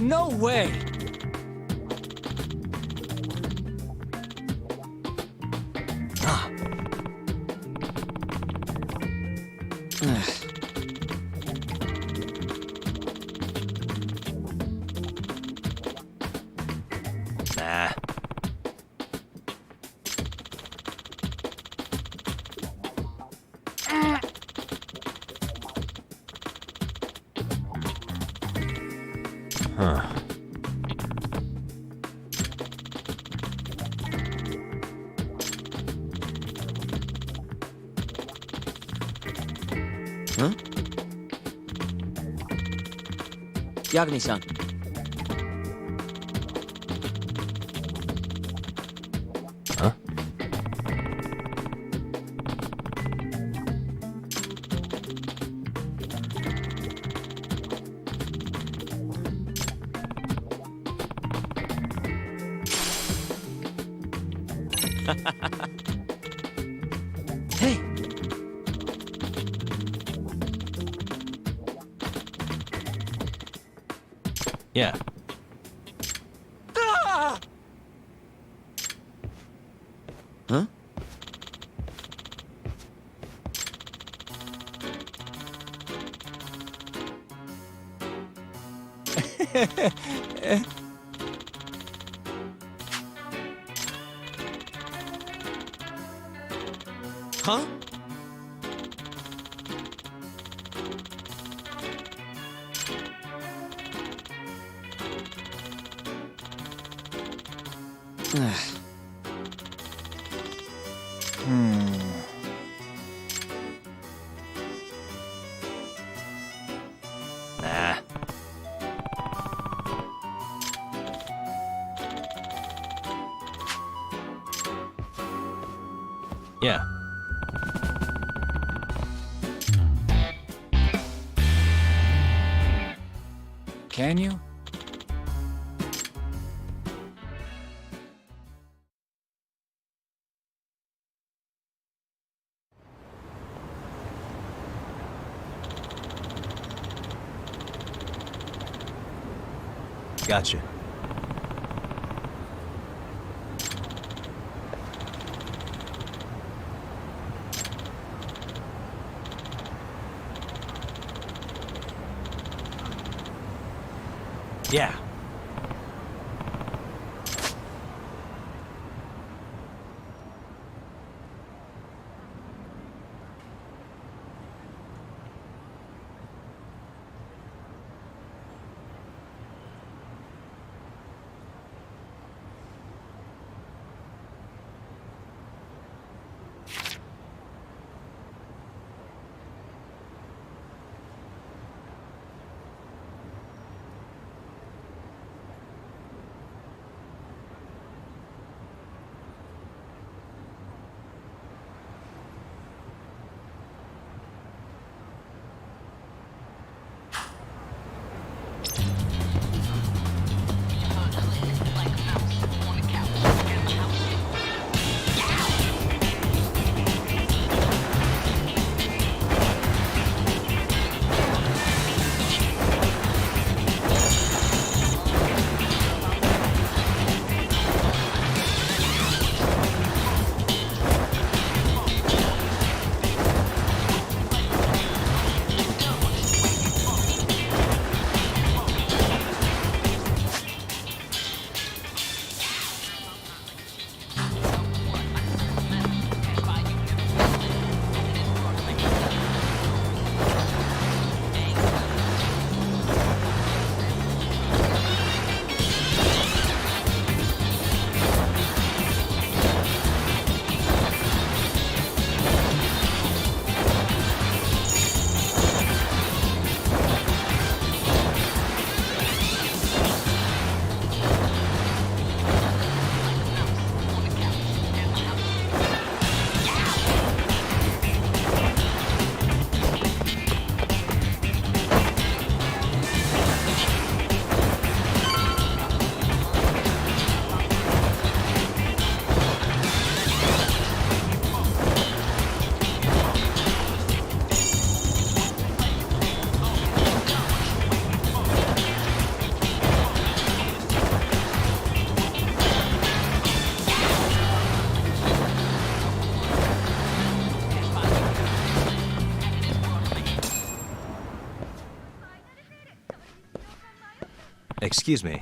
No way! Nah. Huh. Huh? Yakami-san. Huh? Hey! Yeah. Huh? Huh? Nah. Yeah. Can you? Gotcha. Yeah. Excuse me.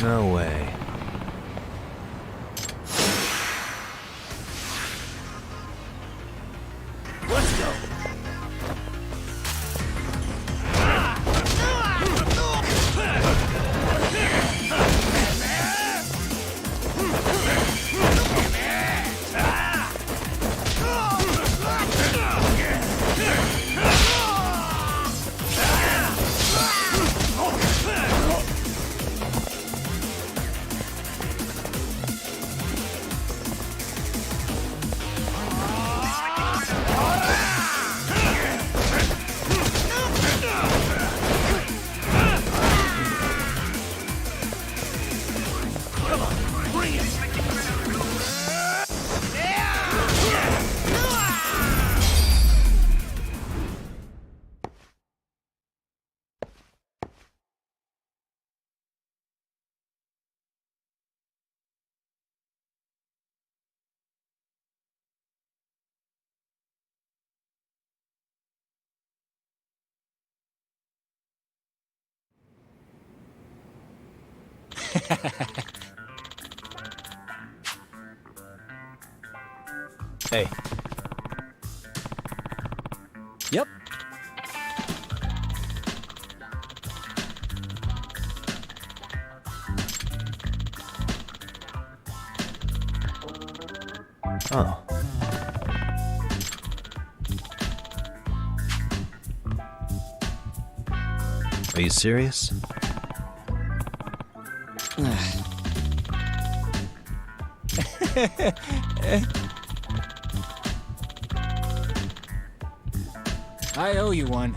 No way. Let's go. Hey. Yep. Oh. Are you serious? I owe you one.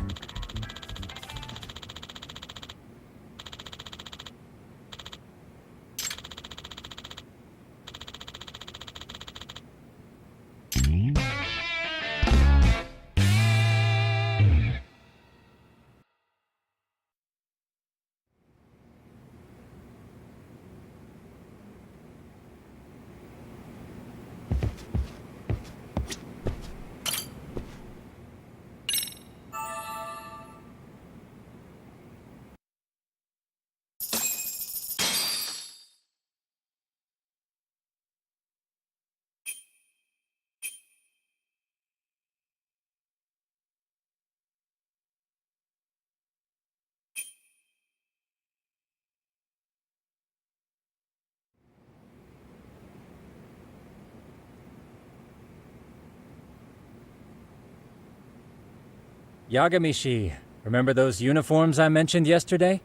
Yagamishi, remember those uniforms I mentioned yesterday?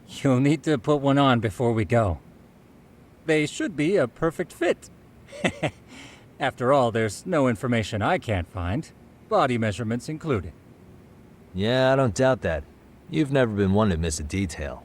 You'll need to put one on before we go. They should be a perfect fit. After all, there's no information I can't find, body measurements included. Yeah, I don't doubt that. You've never been one to miss a detail.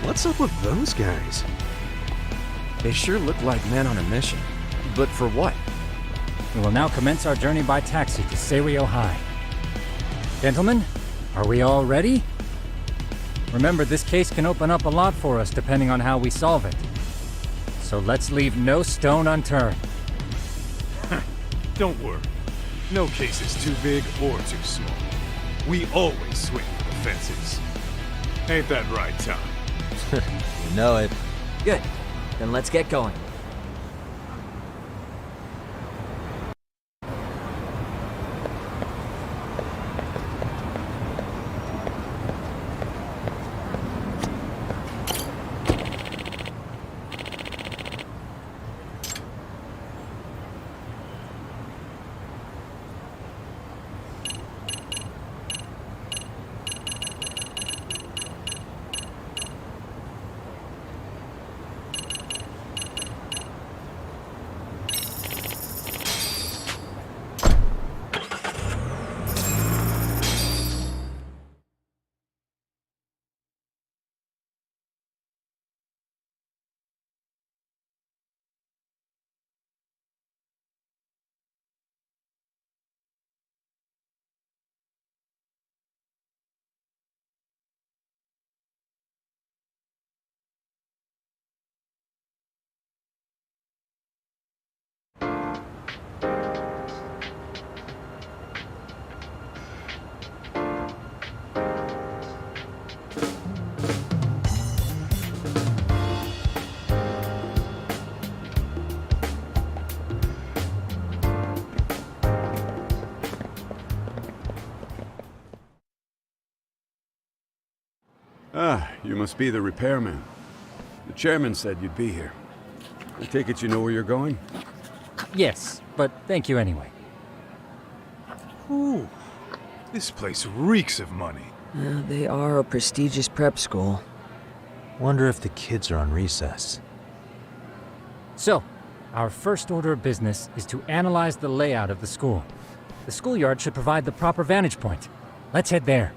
What's up with those guys? They sure look like men on a mission. But for what? We will now commence our journey by taxi to Seiryo High. Gentlemen, are we all ready? Remember, this case can open up a lot for us depending on how we solve it. So let's leave no stone unturned. Don't worry. No case is too big or too small. We always swing for the fences. Ain't that right, Tom? You know it. Good. Then let's get going. Ah, you must be the repairman. The chairman said you'd be here. I take it you know where you're going? Yes, but thank you anyway. Ooh, this place reeks of money. They are a prestigious prep school. Wonder if the kids are on recess. So, our first order of business is to analyze the layout of the school. The schoolyard should provide the proper vantage point. Let's head there.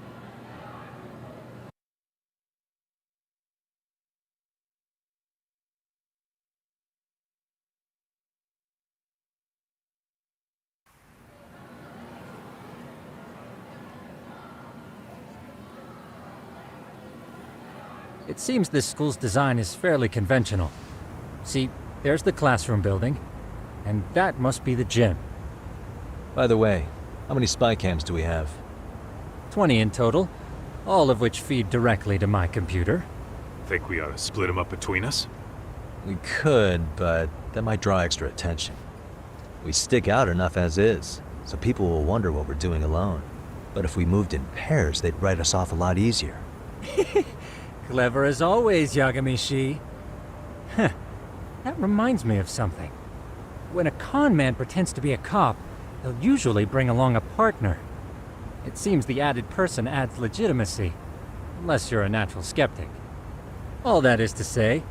It seems this school's design is fairly conventional. See, there's the classroom building, and that must be the gym. By the way, how many spy cams do we have? 20 in total, all of which feed directly to my computer. Think we ought to split them up between us? We could, but that might draw extra attention. We stick out enough as is, so people will wonder what we're doing alone. But if we moved in pairs, they'd write us off a lot easier. Clever as always, Yagami-shi. Huh. That reminds me of something. When a con man pretends to be a cop, they'll usually bring along a partner. It seems the added person adds legitimacy, unless you're a natural skeptic. All that is to say,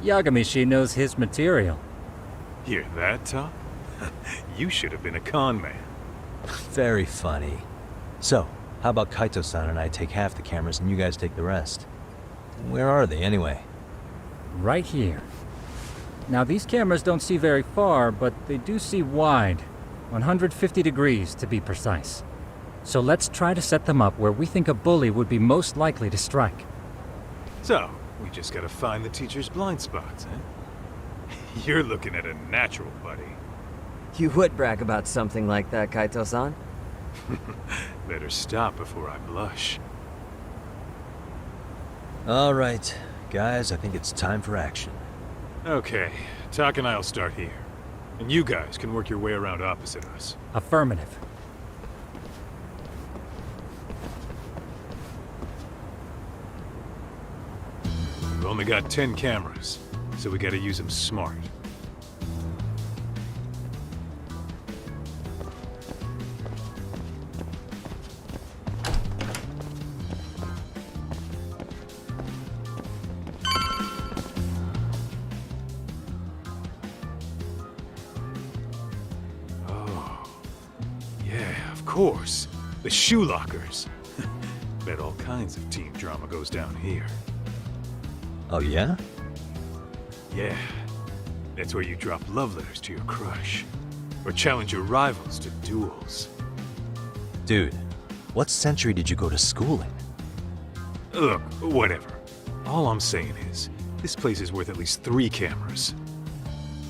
Yagami-shi knows his material. Hear that, Tom? You should have been a con man. Very funny. So, how about Kaito-san and I take half the cameras and you guys take the rest? Where are they, anyway? Right here. Now, these cameras don't see very far, but they do see wide. 150 degrees, to be precise. So let's try to set them up where we think a bully would be most likely to strike. So, we just gotta find the teacher's blind spots, eh? You're looking at a natural, buddy. You would brag about something like that, Kaito-san. Better stop before I blush. All right, guys, I think it's time for action. Okay, Tak and I'll start here. And you guys can work your way around opposite us. Affirmative. We've only got 10 cameras, so we gotta use them smart. Of course, the shoe lockers. Bet all kinds of teen drama goes down here. Oh, yeah? Yeah. That's where you drop love letters to your crush. Or challenge your rivals to duels. Dude, what century did you go to school in? Look, whatever. All I'm saying is, this place is worth at least 3 cameras.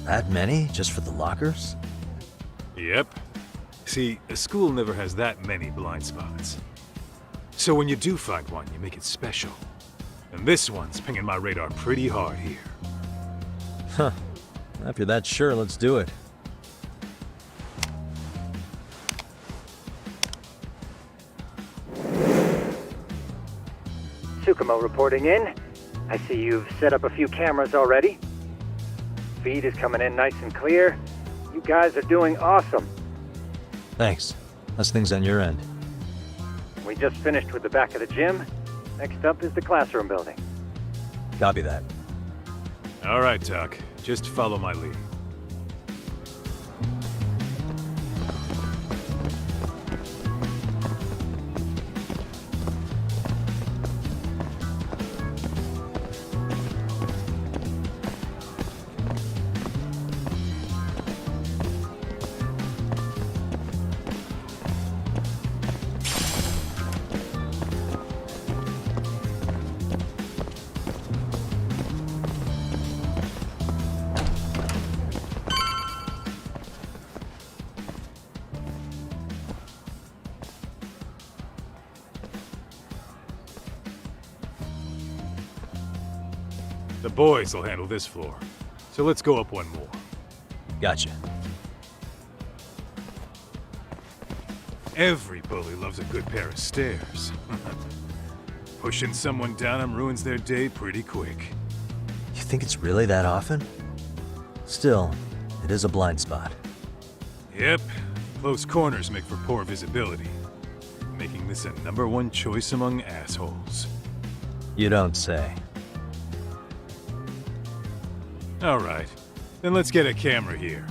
That many? Just for the lockers? Yep. See, a school never has that many blind spots. So when you do find one, you make it special. And this one's pinging my radar pretty hard here. Huh. If you're that sure, let's do it. Tsukumo reporting in. I see you've set up a few cameras already. Feed is coming in nice and clear. You guys are doing awesome. Thanks. How's things on your end? We just finished with the back of the gym. Next up is the classroom building. Copy that. All right, Doc. Just follow my lead. The boys will handle this floor. So let's go up one more. Gotcha. Every bully loves a good pair of stairs. Pushing someone down them ruins their day pretty quick. You think it's really that often? Still, it is a blind spot. Yep. Close corners make for poor visibility, making this a #1 choice among assholes. You don't say. All right. Then let's get a camera here.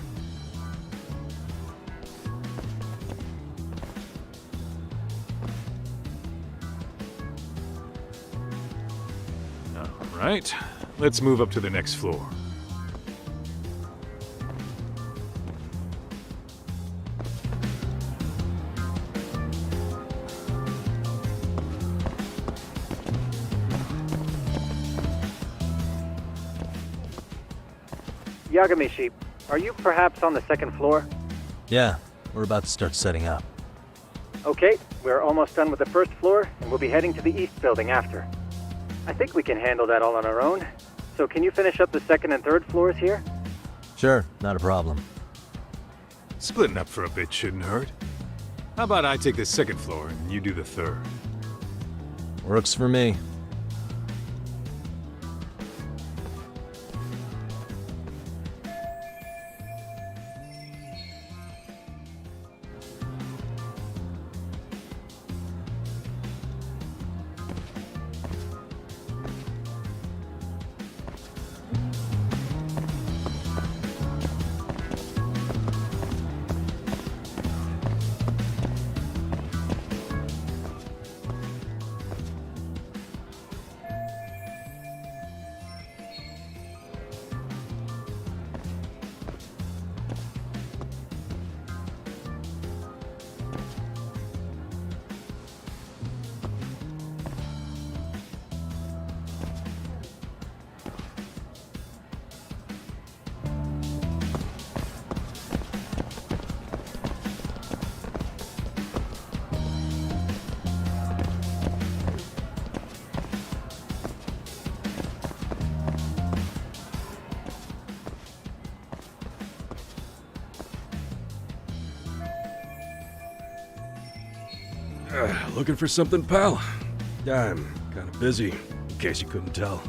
All right. Let's move up to the next floor. Yagami-shi, are you perhaps on the second floor? Yeah, we're about to start setting up. Okay, we're almost done with the first floor, and we'll be heading to the east building after. I think we can handle that all on our own. So can you finish up the second and third floors here? Sure, not a problem. Splitting up for a bit shouldn't hurt. How about I take the second floor and you do the third? Works for me. Looking for something, pal? I'm kind of busy, in case you couldn't tell.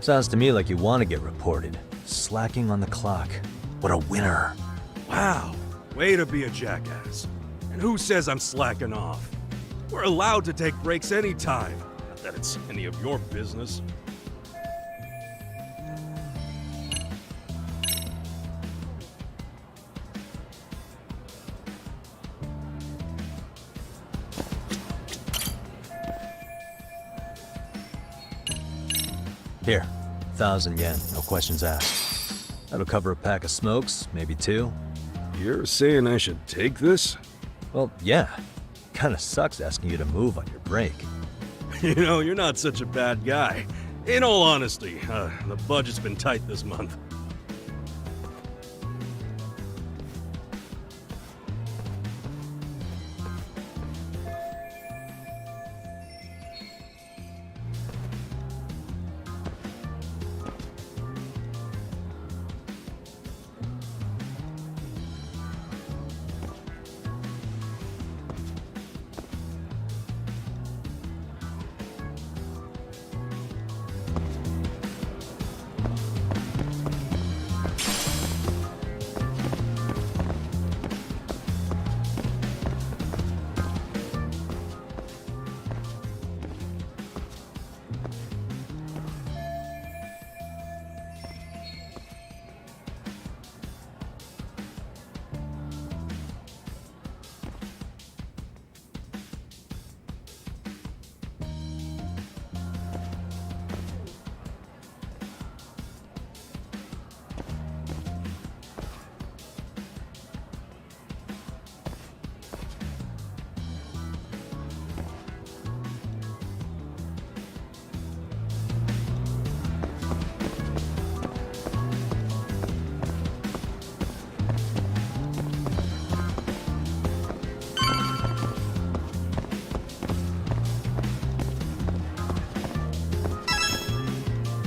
Sounds to me like you want to get reported. Slacking on the clock. What a winner. Wow, way to be a jackass. And who says I'm slacking off? We're allowed to take breaks anytime. Not that it's any of your business. Here, 1,000 yen, no questions asked. That'll cover a pack of smokes, maybe 2. You're saying I should take this? Well, yeah. Kinda sucks asking you to move on your break. You know, you're not such a bad guy. In all honesty, the budget's been tight this month.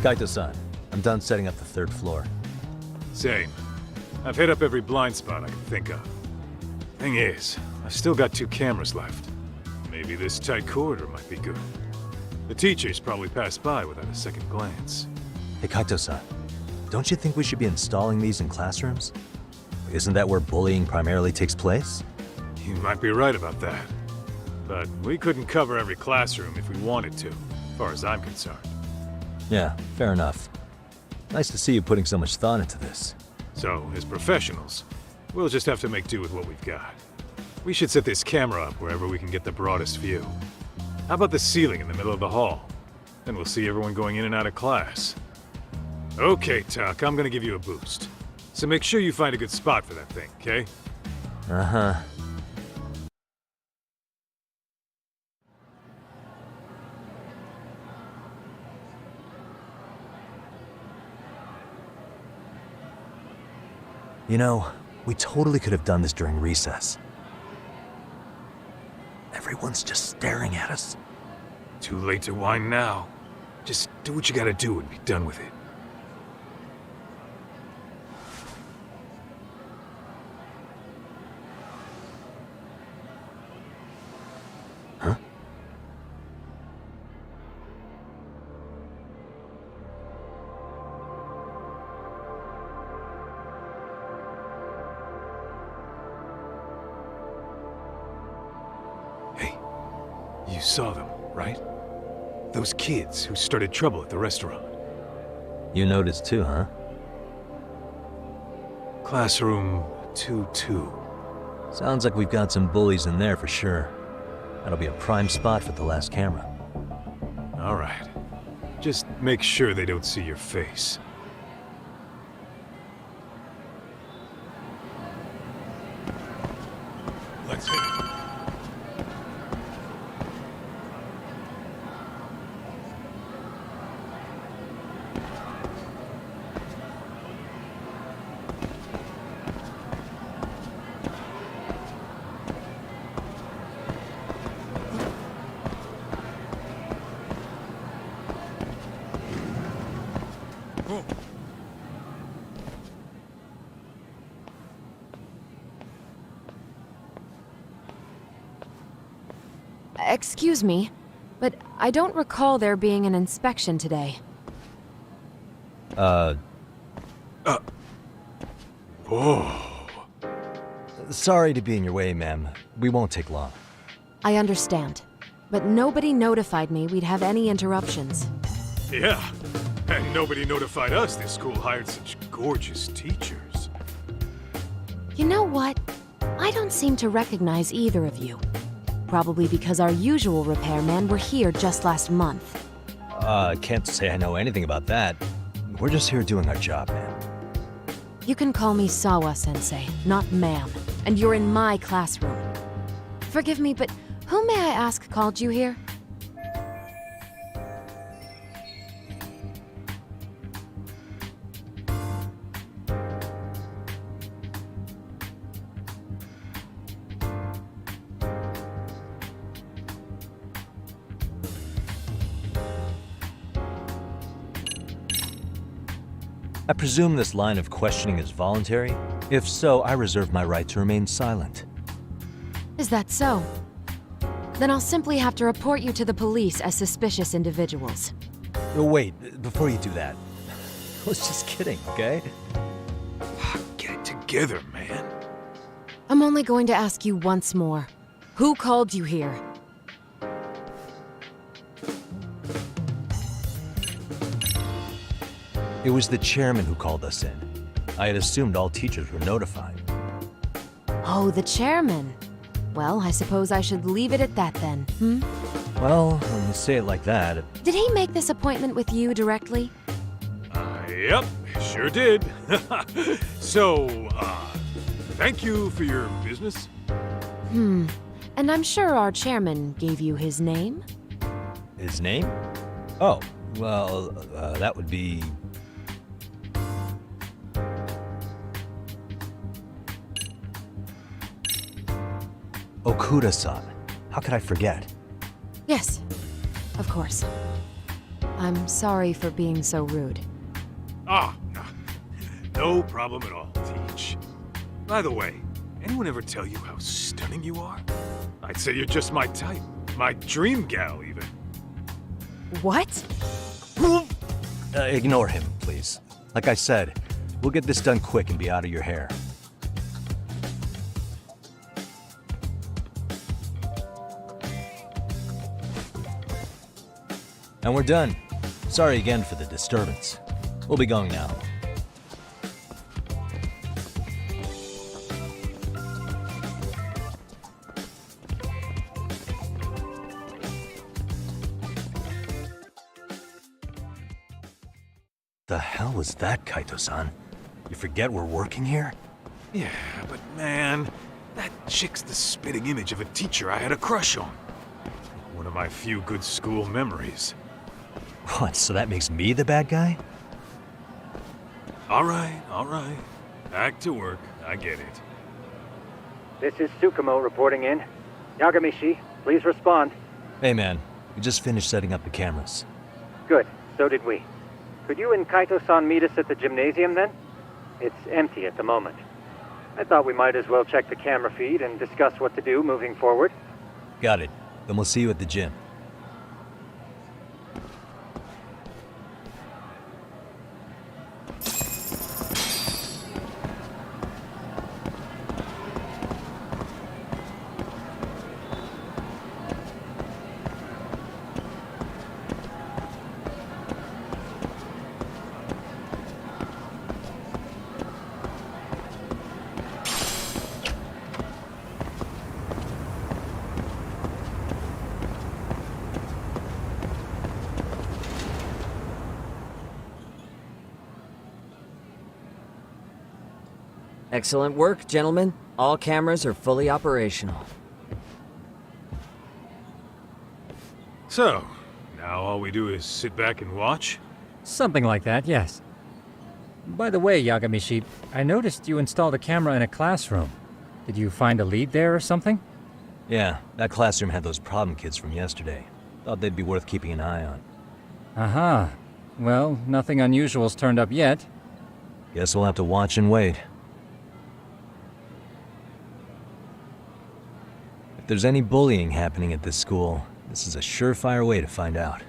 Kaito-san, I'm done setting up the 3rd floor. Same. I've hit up every blind spot I can think of. Thing is, I've still got 2 cameras left. Maybe this tight corridor might be good. The teachers probably passed by without a second glance. Hey Kaito-san, don't you think we should be installing these in classrooms? Isn't that where bullying primarily takes place? You might be right about that. But we couldn't cover every classroom if we wanted to, as far as I'm concerned. Yeah, fair enough. Nice to see you putting so much thought into this. So, as professionals, we'll just have to make do with what we've got. We should set this camera up wherever we can get the broadest view. How about the ceiling in the middle of the hall? Then we'll see everyone going in and out of class. Okay, Tuck, I'm gonna give you a boost. So make sure you find a good spot for that thing, okay? Uh-huh. You know, we totally could have done this during recess. Everyone's just staring at us. Too late to whine now. Just do what you gotta do and be done with it. Huh? You saw them, right? Those kids who started trouble at the restaurant. You noticed too, huh? Classroom 2-2. Sounds like we've got some bullies in there for sure. That'll be a prime spot for the last camera. All right. Just make sure they don't see your face. Let's hit it. Excuse me, but I don't recall there being an inspection today. Oh. Sorry to be in your way, ma'am. We won't take long. I understand. But nobody notified me we'd have any interruptions. Yeah. And nobody notified us this school hired such gorgeous teachers. You know what? I don't seem to recognize either of you. Probably because our usual repairmen were here just last month. Can't say I know anything about that. We're just here doing our job, ma'am. You can call me Sawa-sensei, not ma'am. And you're in my classroom. Forgive me, but who may I ask called you here? I presume this line of questioning is voluntary? If so, I reserve my right to remain silent. Is that so? Then I'll simply have to report you to the police as suspicious individuals. Oh, wait, before you do that, I was just kidding, okay? Get it together, man. I'm only going to ask you once more. Who called you here? It was the chairman who called us in. I had assumed all teachers were notified. Oh, the chairman. Well, I suppose I should leave it at that then, hmm? Well, when you say it like that... Did he make this appointment with you directly? Yep, sure did. So, thank you for your business. And I'm sure our chairman gave you his name? His name? Oh, well, that would be... Okuda-san. How could I forget? Yes, of course. I'm sorry for being so rude. No problem at all, Teach. By the way, anyone ever tell you how stunning you are? I'd say you're just my type. My dream gal, even. What? Ignore him, please. Like I said, we'll get this done quick and be out of your hair. And we're done. Sorry again for the disturbance. We'll be going now. The hell was that, Kaito-san? You forget we're working here? Yeah, but man, that chick's the spitting image of a teacher I had a crush on. One of my few good school memories. What, so that makes me the bad guy? All right. Back to work. I get it. This is Tsukumo reporting in. Yagami-shi, please respond. Hey man, we just finished setting up the cameras. Good, so did we. Could you and Kaito-san meet us at the gymnasium then? It's empty at the moment. I thought we might as well check the camera feed and discuss what to do moving forward. Got it. Then we'll see you at the gym. Excellent work, gentlemen. All cameras are fully operational. So, now all we do is sit back and watch? Something like that, yes. By the way, Yagami-shi, I noticed you installed a camera in a classroom. Did you find a lead there or something? Yeah, that classroom had those problem kids from yesterday. Thought they'd be worth keeping an eye on. Aha. Well, nothing unusual's turned up yet. Guess we'll have to watch and wait. If there's any bullying happening at this school, this is a surefire way to find out.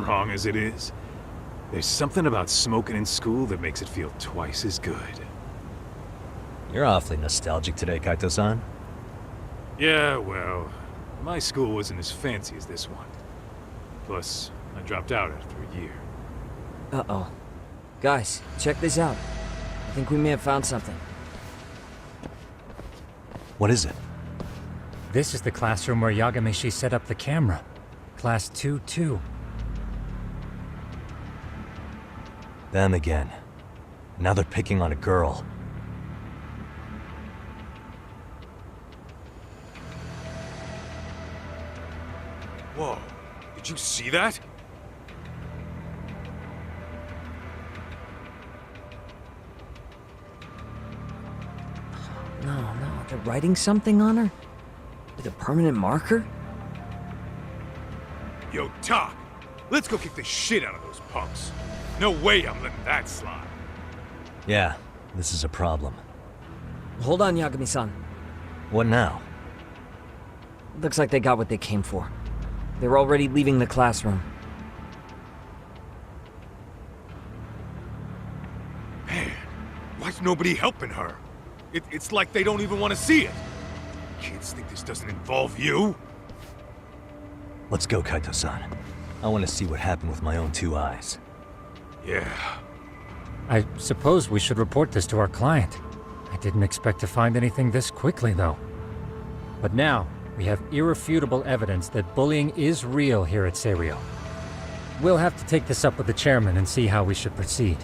wrong as it is, there's something about smoking in school that makes it feel twice as good. You're awfully nostalgic today, Kaito-san. Yeah, well, my school wasn't as fancy as this one. Plus, I dropped out after a year. Uh-oh. Guys, check this out. I think we may have found something. What is it? This is the classroom where Yagamishi set up the camera. Class 2-2. Them again. Now they're picking on a girl. Whoa, did you see that? No, they're writing something on her? With a permanent marker? Yo, Talk, let's go kick the shit out of those punks. No way I'm letting that slide. Yeah, this is a problem. Hold on, Yagami-san. What now? Looks like they got what they came for. They're already leaving the classroom. Man, why's nobody helping her? It's like they don't even want to see it. Kids think this doesn't involve you? Let's go, Kaito-san. I want to see what happened with my own 2 eyes. Yeah. I suppose we should report this to our client. I didn't expect to find anything this quickly, though. But now, we have irrefutable evidence that bullying is real here at Serio. We'll have to take this up with the chairman and see how we should proceed.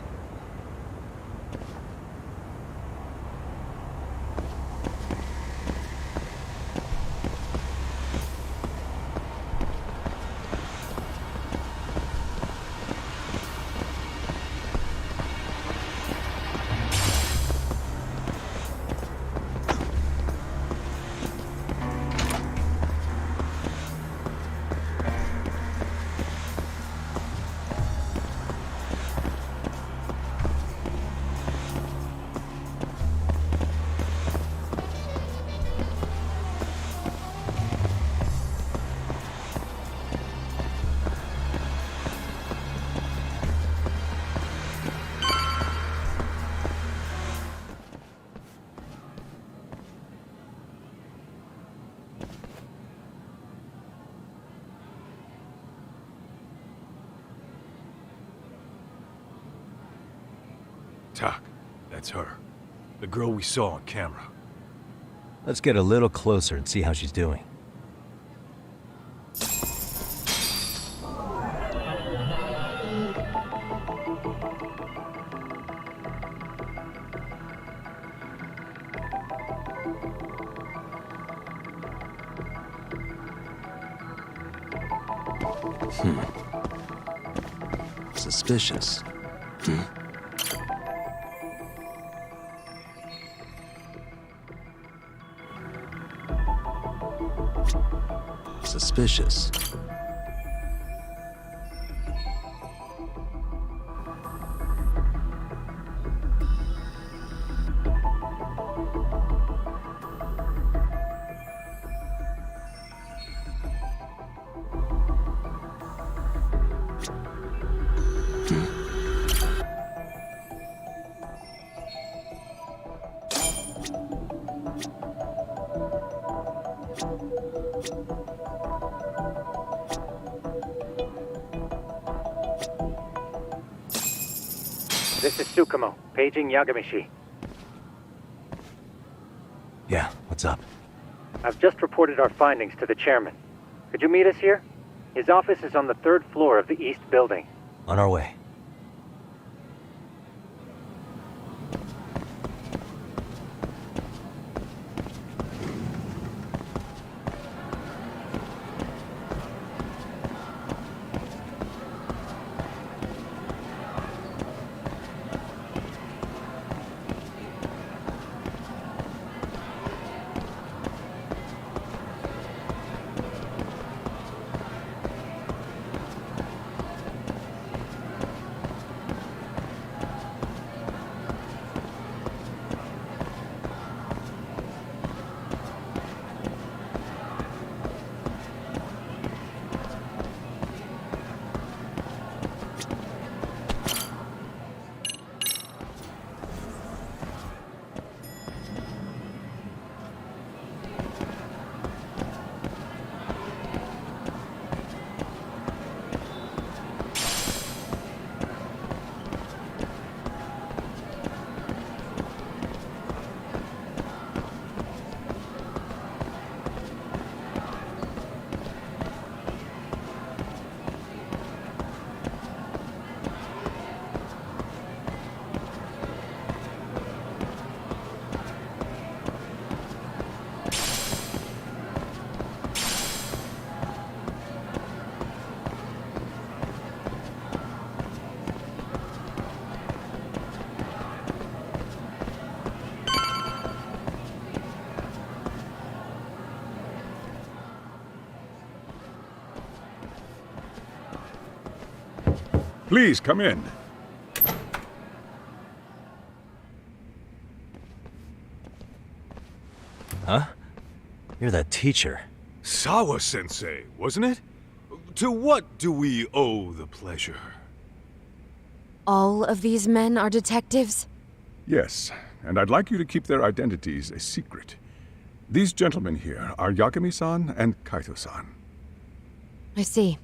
Talk, that's her. The girl we saw on camera. Let's get a little closer and see how she's doing. Suspicious. Suspicious. This is Tsukumo, paging Yagamishi. Yeah, what's up? I've just reported our findings to the chairman. Could you meet us here? His office is on the 3rd floor of the east building. On our way. Please come in. Huh? You're that teacher. Sawa-sensei, wasn't it? To what do we owe the pleasure? All of these men are detectives? Yes, and I'd like you to keep their identities a secret. These gentlemen here are Yakami-san and Kaito-san. I see.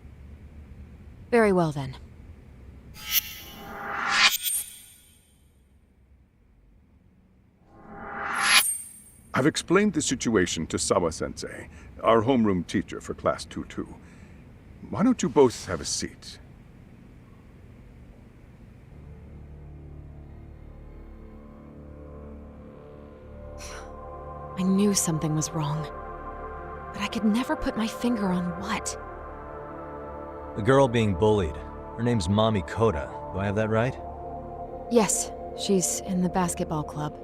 Very well then. I've explained the situation to Sawa-sensei, our homeroom teacher for Class 2-2. Why don't you both have a seat? I knew something was wrong, but I could never put my finger on what. The girl being bullied. Her name's Mami Koda. Do I have that right? Yes, she's in the basketball club.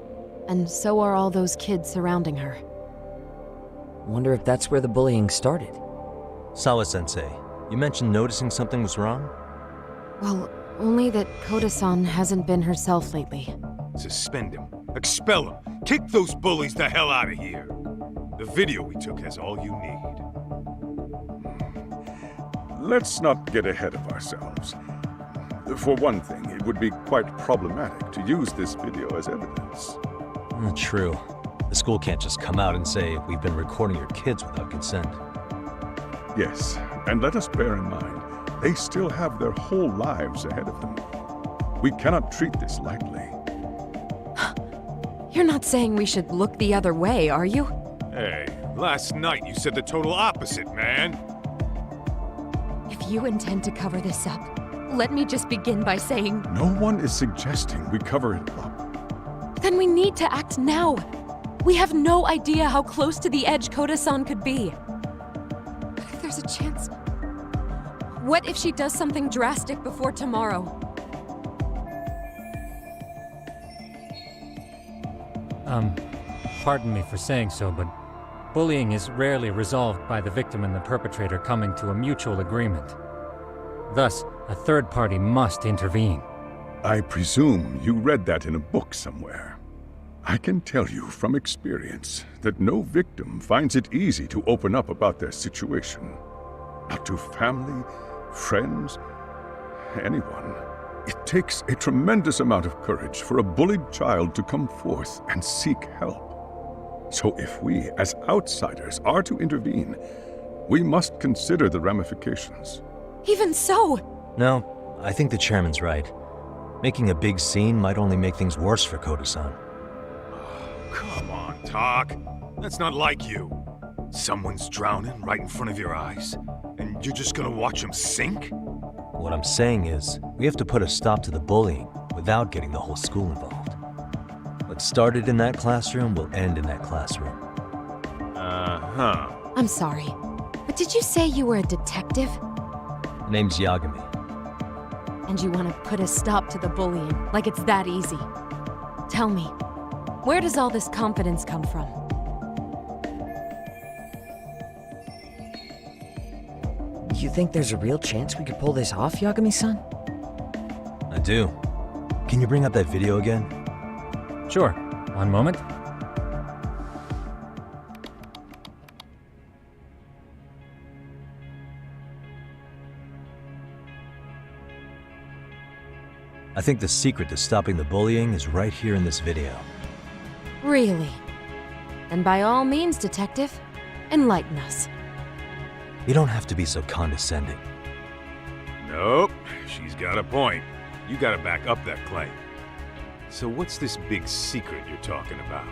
And so are all those kids surrounding her. Wonder if that's where the bullying started. Sawa-sensei, you mentioned noticing something was wrong? Well, only that Koda-san hasn't been herself lately. Suspend him. Expel him. Kick those bullies the hell out of here. The video we took has all you need. Let's not get ahead of ourselves. For one thing, it would be quite problematic to use this video as evidence. True. The school can't just come out and say, we've been recording your kids without consent. Yes, and let us bear in mind, they still have their whole lives ahead of them. We cannot treat this lightly. You're not saying we should look the other way, are you? Hey, last night you said the total opposite, man. If you intend to cover this up, let me just begin by saying... No one is suggesting we cover it up. Then we need to act now. We have no idea how close to the edge Koda-san could be. What if there's a chance? What if she does something drastic before tomorrow? Pardon me for saying so, but bullying is rarely resolved by the victim and the perpetrator coming to a mutual agreement. Thus, a third party must intervene. I presume you read that in a book somewhere. I can tell you from experience that no victim finds it easy to open up about their situation. Not to family, friends, anyone. It takes a tremendous amount of courage for a bullied child to come forth and seek help. So if we, as outsiders, are to intervene, we must consider the ramifications. Even so! No, I think the chairman's right. Making a big scene might only make things worse for Koda-san. Come on, Talk. That's not like you. Someone's drowning right in front of your eyes, and you're just gonna watch him sink? What I'm saying is, we have to put a stop to the bullying without getting the whole school involved. What started in that classroom will end in that classroom. Uh-huh. I'm sorry, but did you say you were a detective? The name's Yagami. And you want to put a stop to the bullying, like it's that easy. Tell me, where does all this confidence come from? You think there's a real chance we could pull this off, Yagami-san? I do. Can you bring up that video again? Sure. One moment. I think the secret to stopping the bullying is right here in this video. Really? Then by all means, detective, enlighten us. You don't have to be so condescending. Nope, she's got a point. You gotta back up that claim. So what's this big secret you're talking about?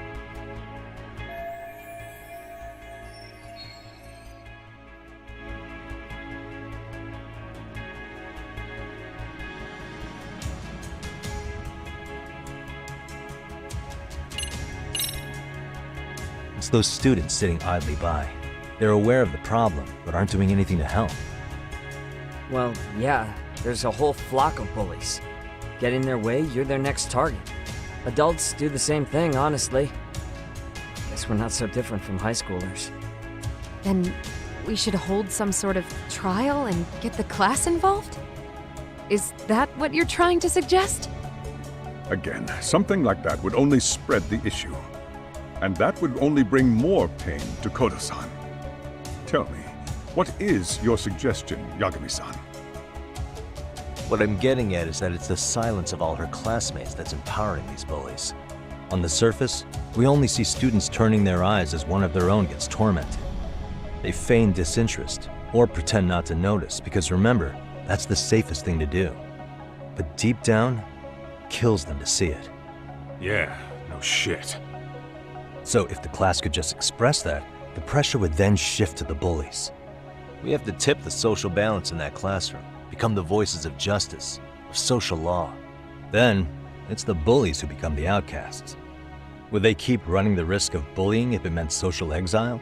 It's those students sitting idly by. They're aware of the problem, but aren't doing anything to help. Well, yeah, there's a whole flock of bullies. Get in their way, you're their next target. Adults do the same thing, honestly. Guess we're not so different from high schoolers. Then we should hold some sort of trial and get the class involved? Is that what you're trying to suggest? Again, something like that would only spread the issue. And that would only bring more pain to Koto-san. Tell me, what is your suggestion, Yagami-san? What I'm getting at is that it's the silence of all her classmates that's empowering these bullies. On the surface, we only see students turning their eyes as one of their own gets tormented. They feign disinterest, or pretend not to notice, because remember, that's the safest thing to do. But deep down, kills them to see it. Yeah, no shit. So if the class could just express that, the pressure would then shift to the bullies. We have to tip the social balance in that classroom, become the voices of justice, of social law. Then, it's the bullies who become the outcasts. Would they keep running the risk of bullying if it meant social exile?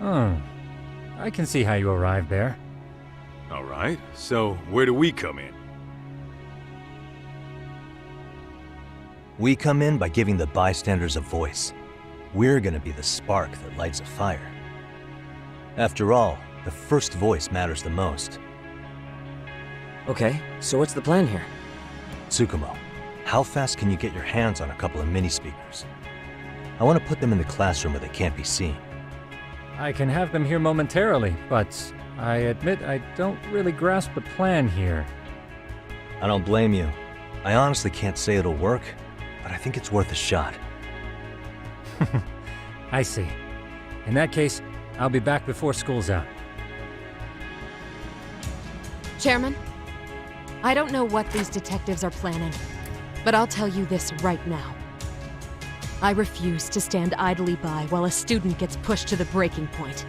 I can see how you arrived there. All right, so where do we come in? We come in by giving the bystanders a voice. We're gonna be the spark that lights a fire. After all, the first voice matters the most. Okay, so what's the plan here? Tsukumo, how fast can you get your hands on a couple of mini speakers? I want to put them in the classroom where they can't be seen. I can have them here momentarily, but I admit I don't really grasp the plan here. I don't blame you. I honestly can't say it'll work, but I think it's worth a shot. I see. In that case, I'll be back before school's out. Chairman, I don't know what these detectives are planning, but I'll tell you this right now. I refuse to stand idly by while a student gets pushed to the breaking point.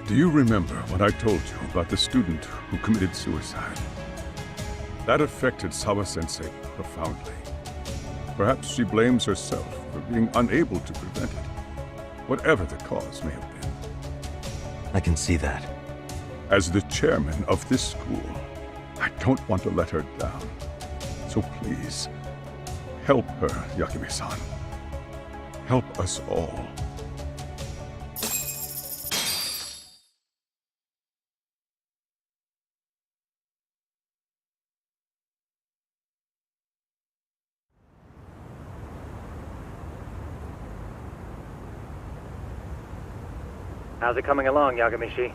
Do you remember what I told you about the student who committed suicide? That affected Sawa-sensei profoundly. Perhaps she blames herself for being unable to prevent it, whatever the cause may have been. I can see that. As the chairman of this school, I don't want to let her down. So please, help her, Yakami-san. Help us all. How's it coming along, Yagami-shi?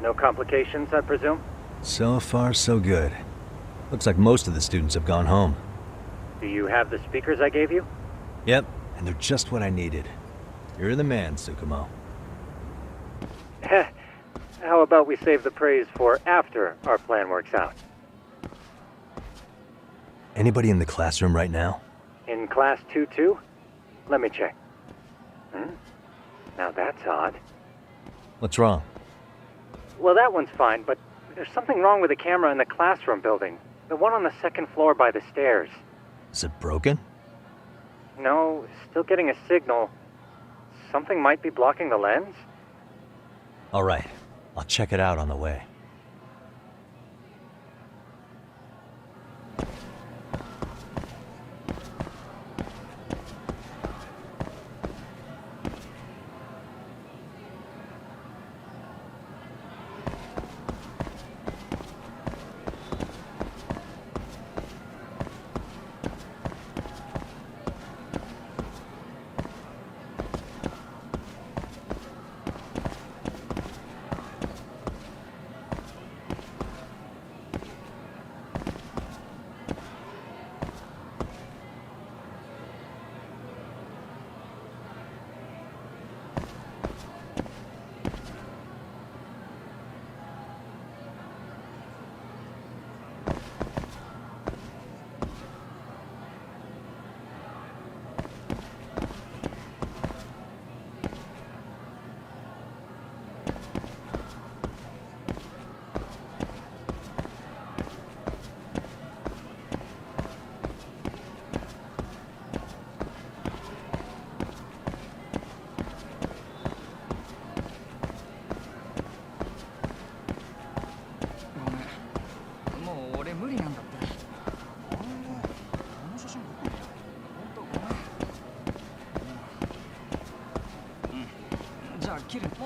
No complications, I presume? So far, so good. Looks like most of the students have gone home. Do you have the speakers I gave you? Yep, and they're just what I needed. You're the man, Tsukumo. How about we save the praise for after our plan works out? Anybody in the classroom right now? In class 2-2? Let me check. Now that's odd. What's wrong? Well, that one's fine, but there's something wrong with the camera in the classroom building. The one on the second floor by the stairs. Is it broken? No, still getting a signal. Something might be blocking the lens? All right, I'll check it out on the way.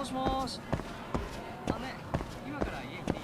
しもし。あ、ね、今から家行っていい？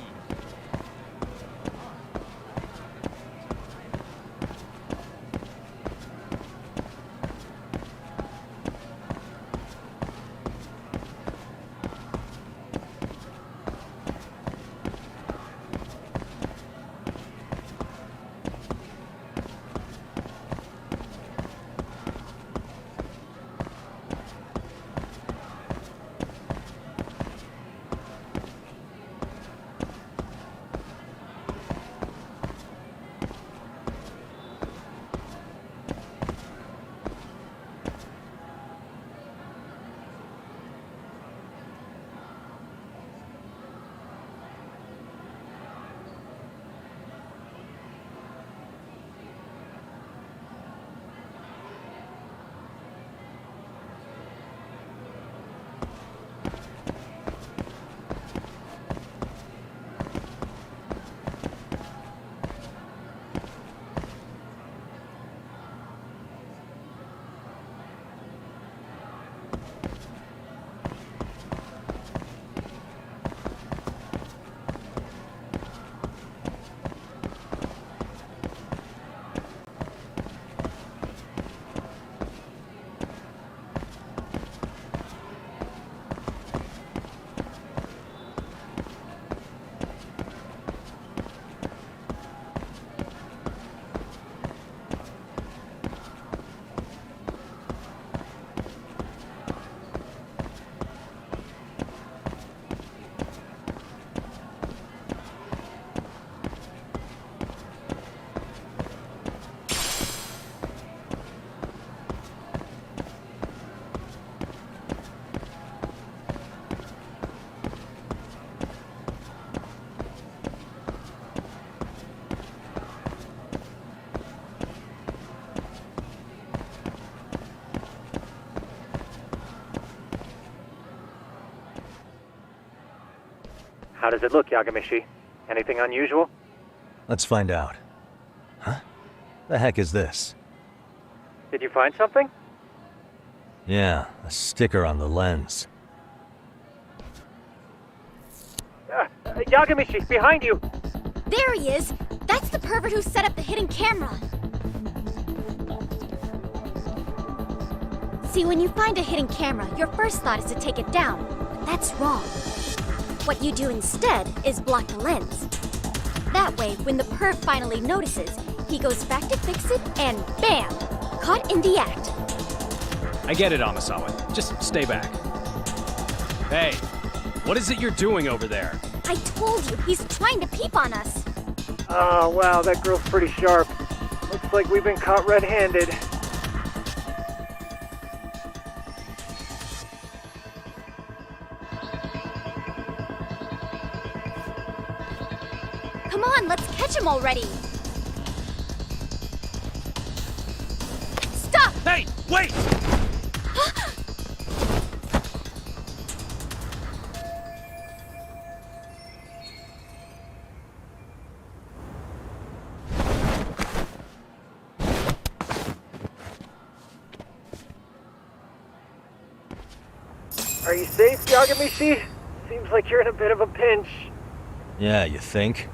How does it look, Yagamishi? Anything unusual? Let's find out. Huh? The heck is this? Did you find something? Yeah, a sticker on the lens. Yagamishi, behind you! There he is! That's the pervert who set up the hidden camera! See, when you find a hidden camera, your first thought is to take it down. But that's wrong. What you do instead is block the lens. That way, when the perv finally notices, he goes back to fix it and bam! Caught in the act. I get it, Amasawa. Just stay back. Hey, what is it you're doing over there? I told you, he's trying to peep on us. Oh, wow, that girl's pretty sharp. Looks like we've been caught red-handed. Come on, let's catch him already. Stop! Hey, wait! Are you safe, Yagamishi? Seems like you're in a bit of a pinch. Yeah, you think?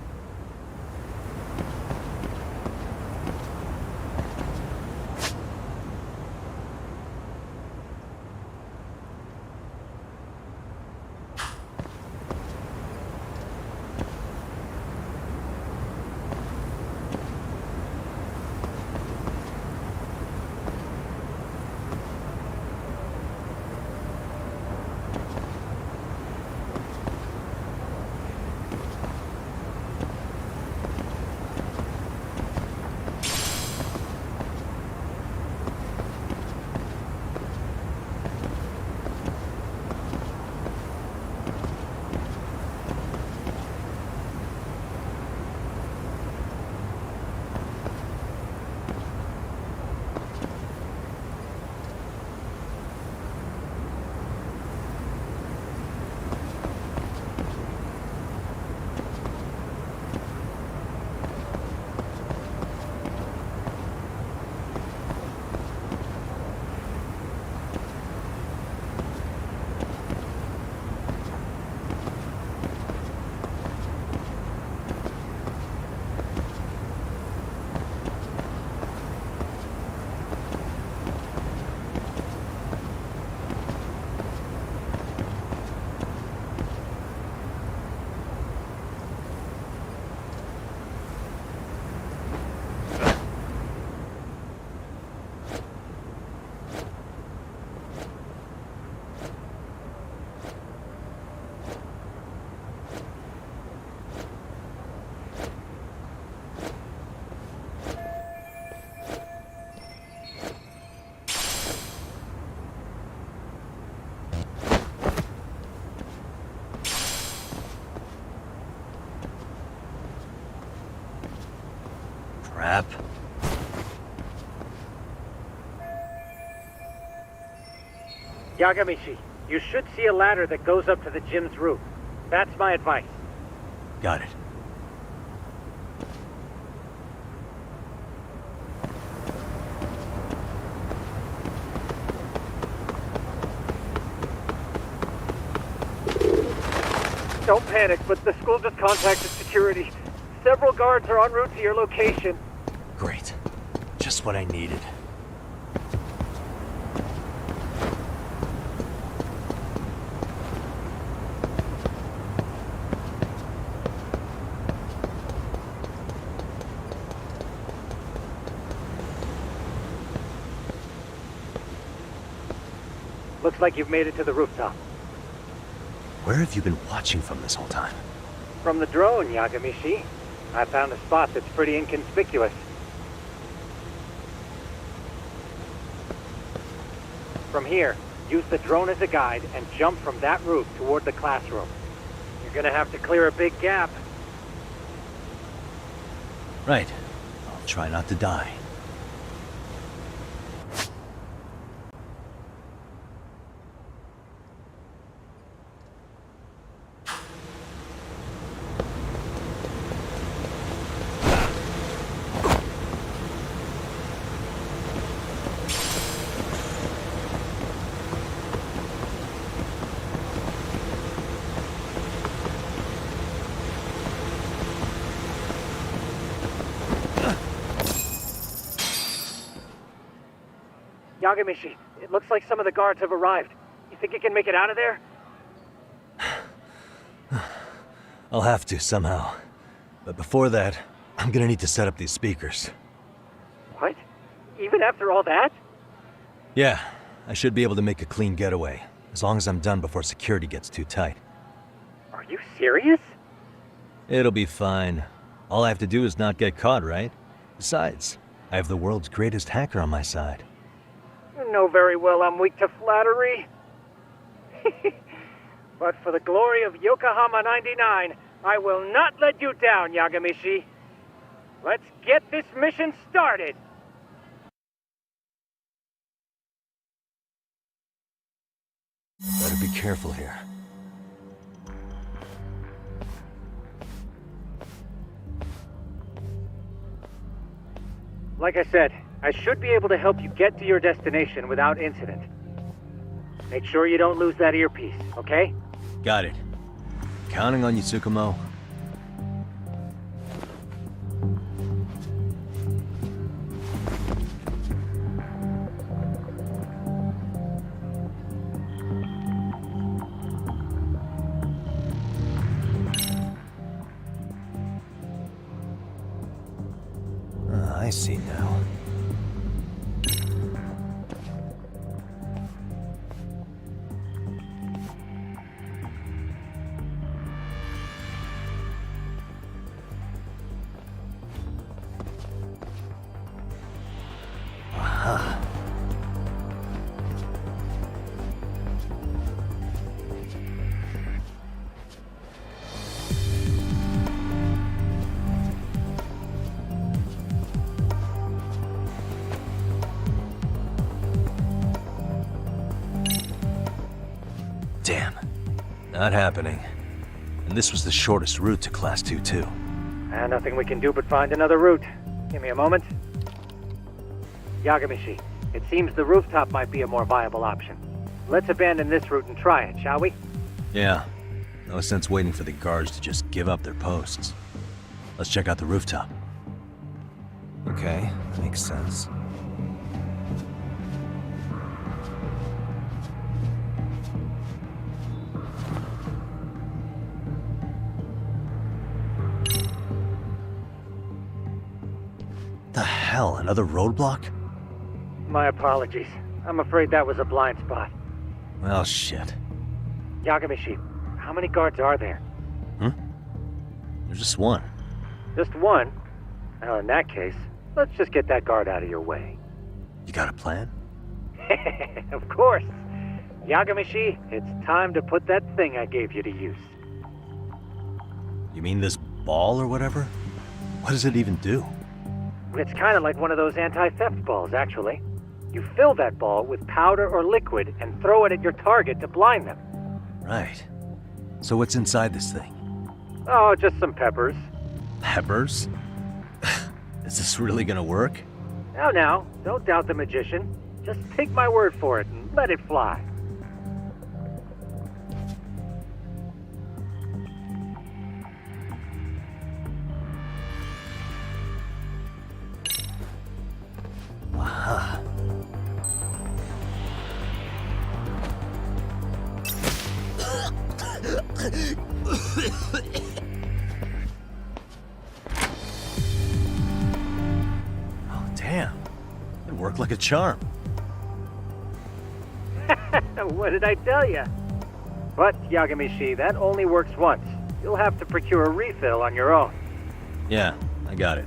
Crap. Yagamishi, you should see a ladder that goes up to the gym's roof. That's my advice. Got it. Don't panic, but the school just contacted security. Several guards are en route to your location. Great. Just what I needed. Looks like you've made it to the rooftop. Where have you been watching from this whole time? From the drone, Yagamishi. I found a spot that's pretty inconspicuous. From here, use the drone as a guide and jump from that roof toward the classroom. You're gonna have to clear a big gap. Right. I'll try not to die. Yagamishi, it looks like some of the guards have arrived. You think you can make it out of there? I'll have to, somehow. But before that, I'm gonna need to set up these speakers. What? Even after all that? Yeah, I should be able to make a clean getaway, as long as I'm done before security gets too tight. Are you serious? It'll be fine. All I have to do is not get caught, right? Besides, I have the world's greatest hacker on my side. You know very well I'm weak to flattery. But for the glory of Yokohama 99, I will not let you down, Yagamishi. Let's get this mission started! Better be careful here. Like I said, I should be able to help you get to your destination without incident. Make sure you don't lose that earpiece, okay? Got it. Counting on you, Tsukumo. I see now. Aha. Damn. Not happening. And this was the shortest route to Class 2, too. Nothing we can do but find another route. Give me a moment. Yagamishi, it seems the rooftop might be a more viable option. Let's abandon this route and try it, shall we? Yeah. No sense waiting for the guards to just give up their posts. Let's check out the rooftop. Okay, makes sense. The hell, another roadblock? My apologies. I'm afraid that was a blind spot. Well, shit. Yagamishi, how many guards are there? There's just one. Just one? Well, in that case, let's just get that guard out of your way. You got a plan? Of course. Yagamishi, it's time to put that thing I gave you to use. You mean this ball or whatever? What does it even do? It's kind of like one of those anti-theft balls, actually. You fill that ball with powder or liquid and throw it at your target to blind them. Right. So what's inside this thing? Oh, just some peppers. Peppers? Is this really gonna work? Now, don't doubt the magician. Just take my word for it and let it fly. Aha. Oh, damn. It worked like a charm. What did I tell you? But, Yagami-shi, that only works once. You'll have to procure a refill on your own. Yeah, I got it.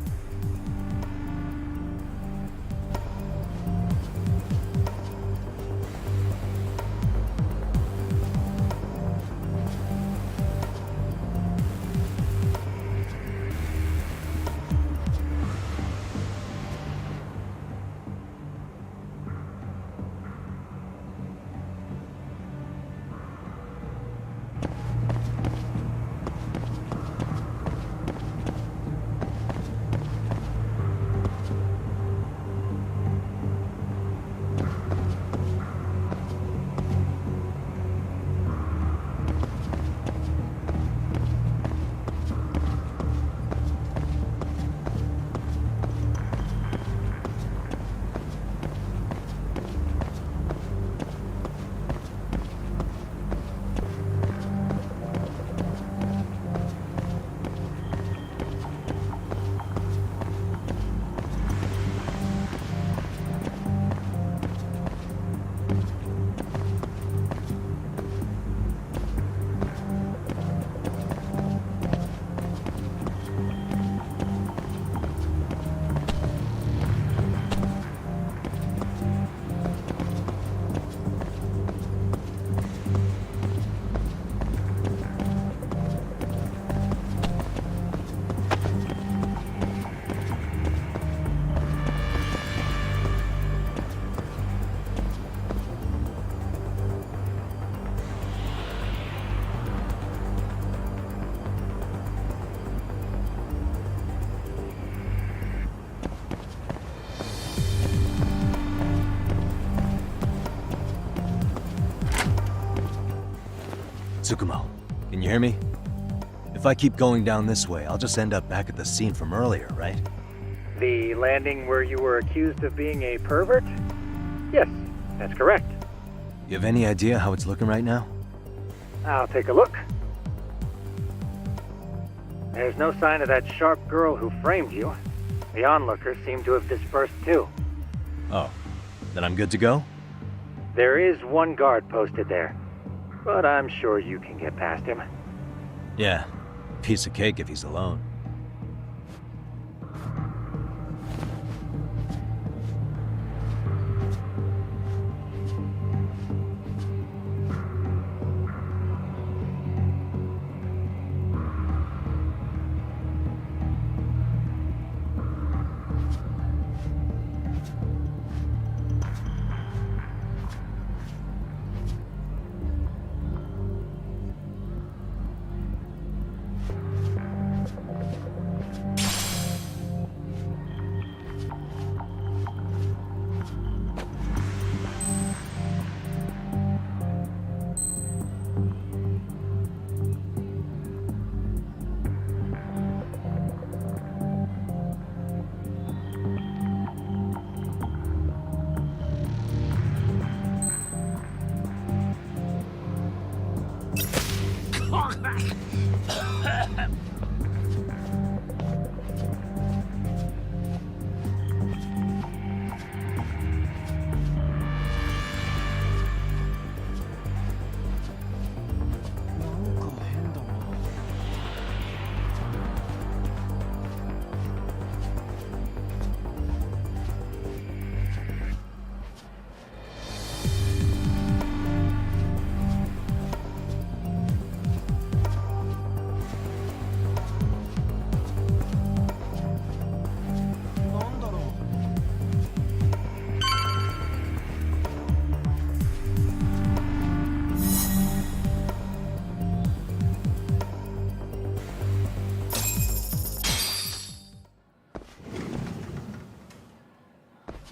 Tsukumo, can you hear me? If I keep going down this way, I'll just end up back at the scene from earlier, right? The landing where you were accused of being a pervert? Yes, that's correct. You have any idea how it's looking right now? I'll take a look. There's no sign of that sharp girl who framed you. The onlookers seem to have dispersed too. Oh, then I'm good to go? There is one guard posted there, but I'm sure you can get past him. Yeah, piece of cake if he's alone.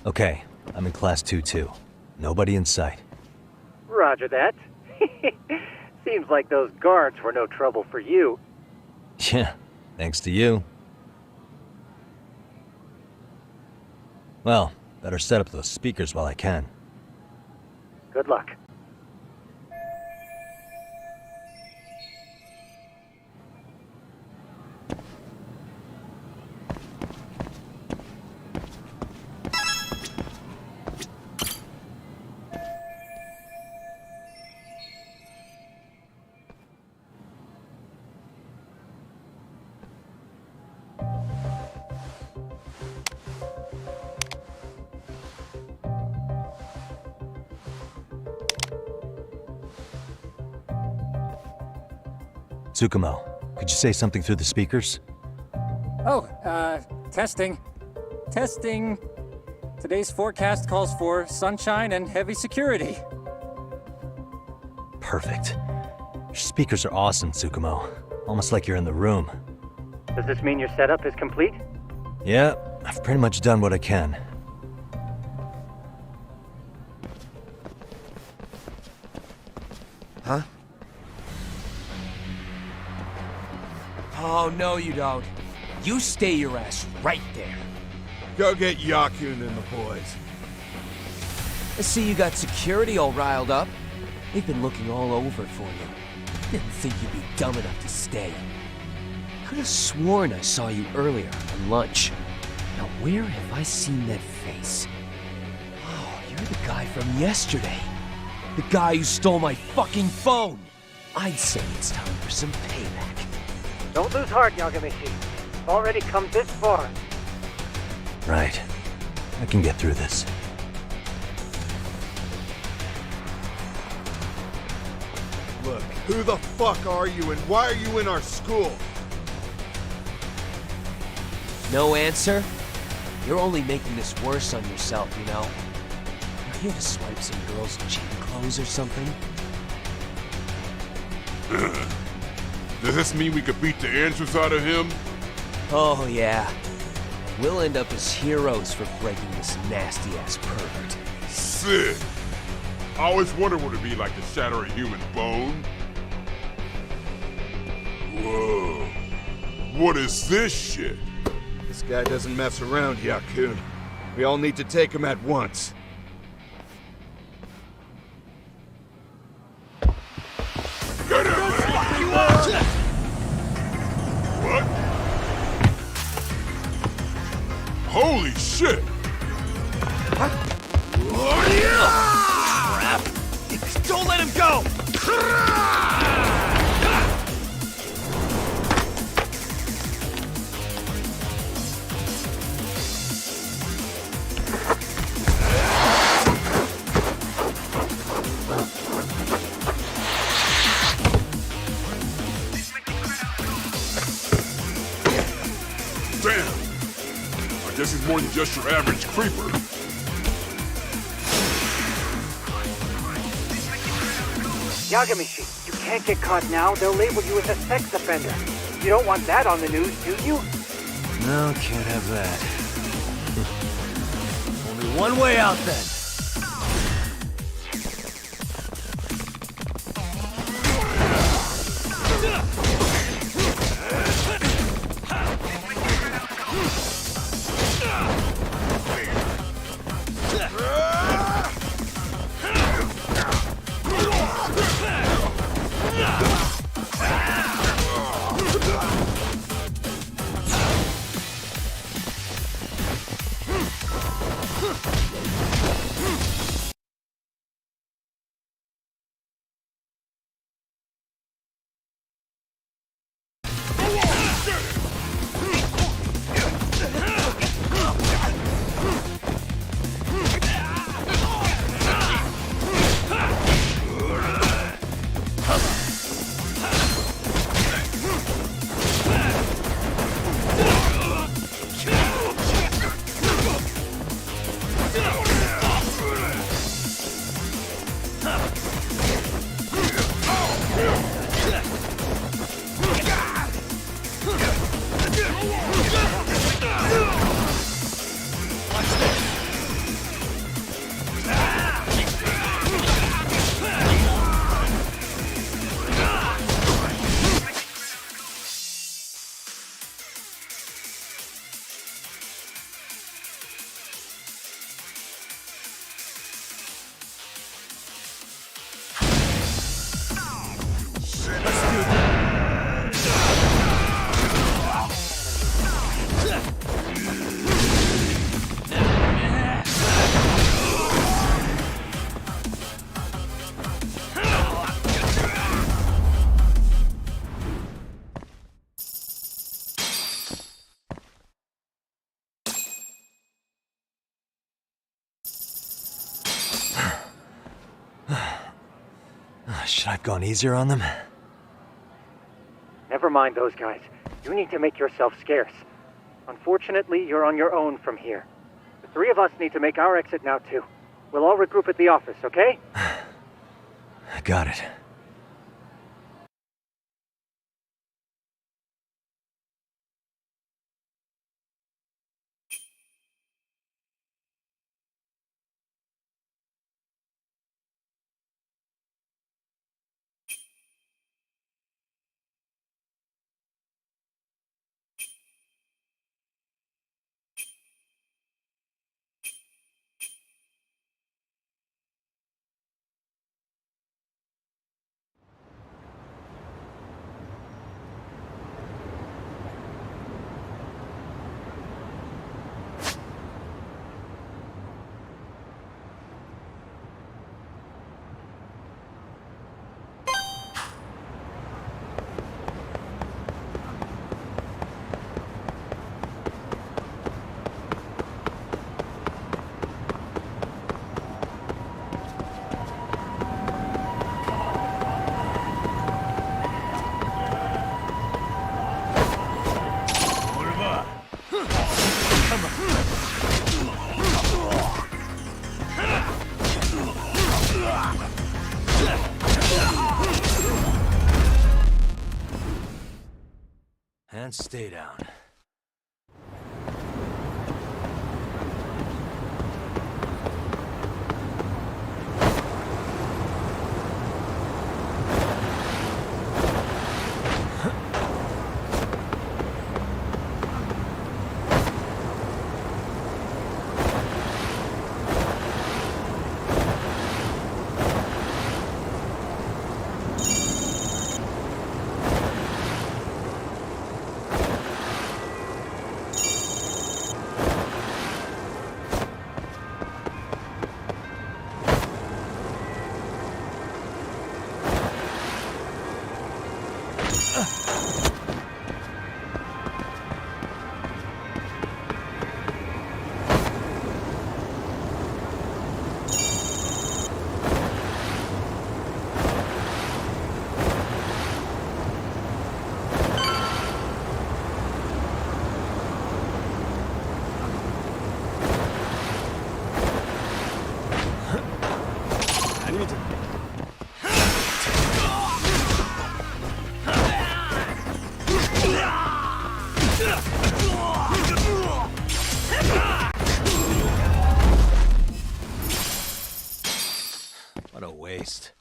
Okay, I'm in class 2-2. Nobody in sight. Roger that. Seems like those guards were no trouble for you. Yeah, thanks to you. Well, better set up those speakers while I can. Good luck. Tsukumo, could you say something through the speakers? Oh, testing. Testing. Today's forecast calls for sunshine and heavy security. Perfect. Your speakers are awesome, Tsukumo. Almost like you're in the room. Does this mean your setup is complete? Yeah, I've pretty much done what I can. Huh? Oh, no you don't. You stay your ass right there. Go get Yakun and the boys. I see you got security all riled up. They've been looking all over for you. Didn't think you'd be dumb enough to stay. Could have sworn I saw you earlier on lunch. Now where have I seen that face? Oh, you're the guy from yesterday. The guy who stole my fucking phone. I'd say it's time for some payback. Don't lose heart, Yagamishi. Already come this far. Right. I can get through this. Look, who the fuck are you and why are you in our school? No answer? You're only making this worse on yourself, you know? You're here to swipe some girls' gym clothes or something? Does this mean we could beat the answers out of him? Oh, yeah. We'll end up as heroes for breaking this nasty-ass pervert. Sick! I always wondered what it'd be like to shatter a human bone. Whoa. What is this shit? This guy doesn't mess around, Yakun. We all need to take him at once. Get him! What? Holy shit! Crap! Don't let him go! Damn! I guess he's more than just your average creeper. Yagamishi, you can't get caught now. They'll label you as a sex offender. You don't want that on the news, do you? No, can't have that. Only one way out then. Should I have gone easier on them? Never mind those guys. You need to make yourself scarce. Unfortunately, you're on your own from here. The three of us need to make our exit now, too. We'll all regroup at the office, okay? Got it. And stay down. What a waste.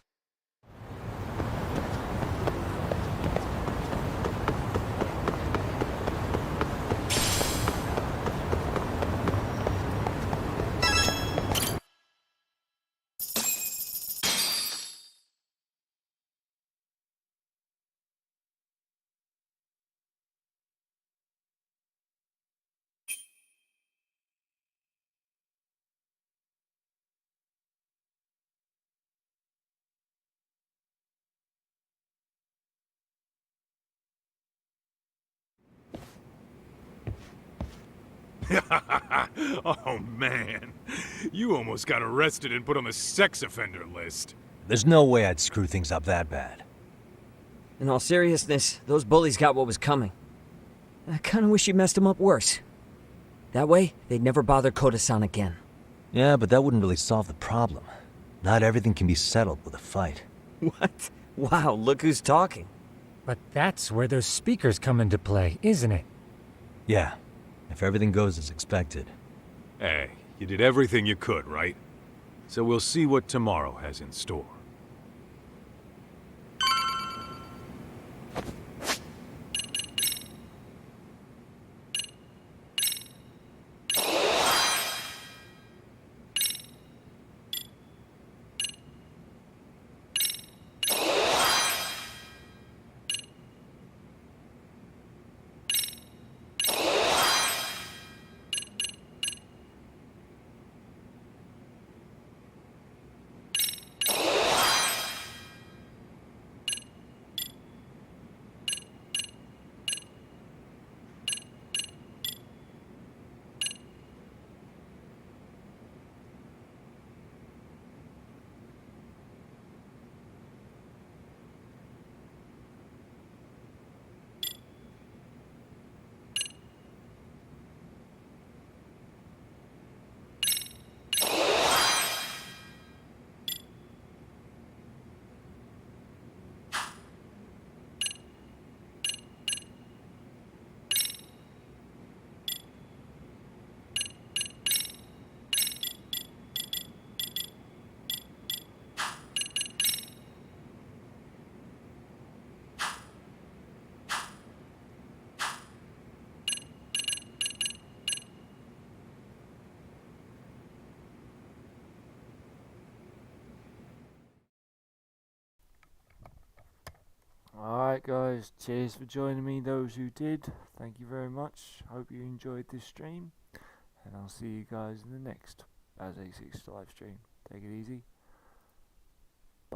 Oh man, you almost got arrested and put on the sex offender list. There's no way I'd screw things up that bad. In all seriousness, those bullies got what was coming. I kinda wish you messed them up worse. That way, they'd never bother Koda-san again. Yeah, but that wouldn't really solve the problem. Not everything can be settled with a fight. What? Wow, look who's talking. But that's where those speakers come into play, isn't it? Yeah, if everything goes as expected. Hey, you did everything you could, right? So we'll see what tomorrow has in store. Alright guys, cheers for joining me, those who did. Thank you very much. Hope you enjoyed this stream. And I'll see you guys in the next As A6 live stream. Take it easy.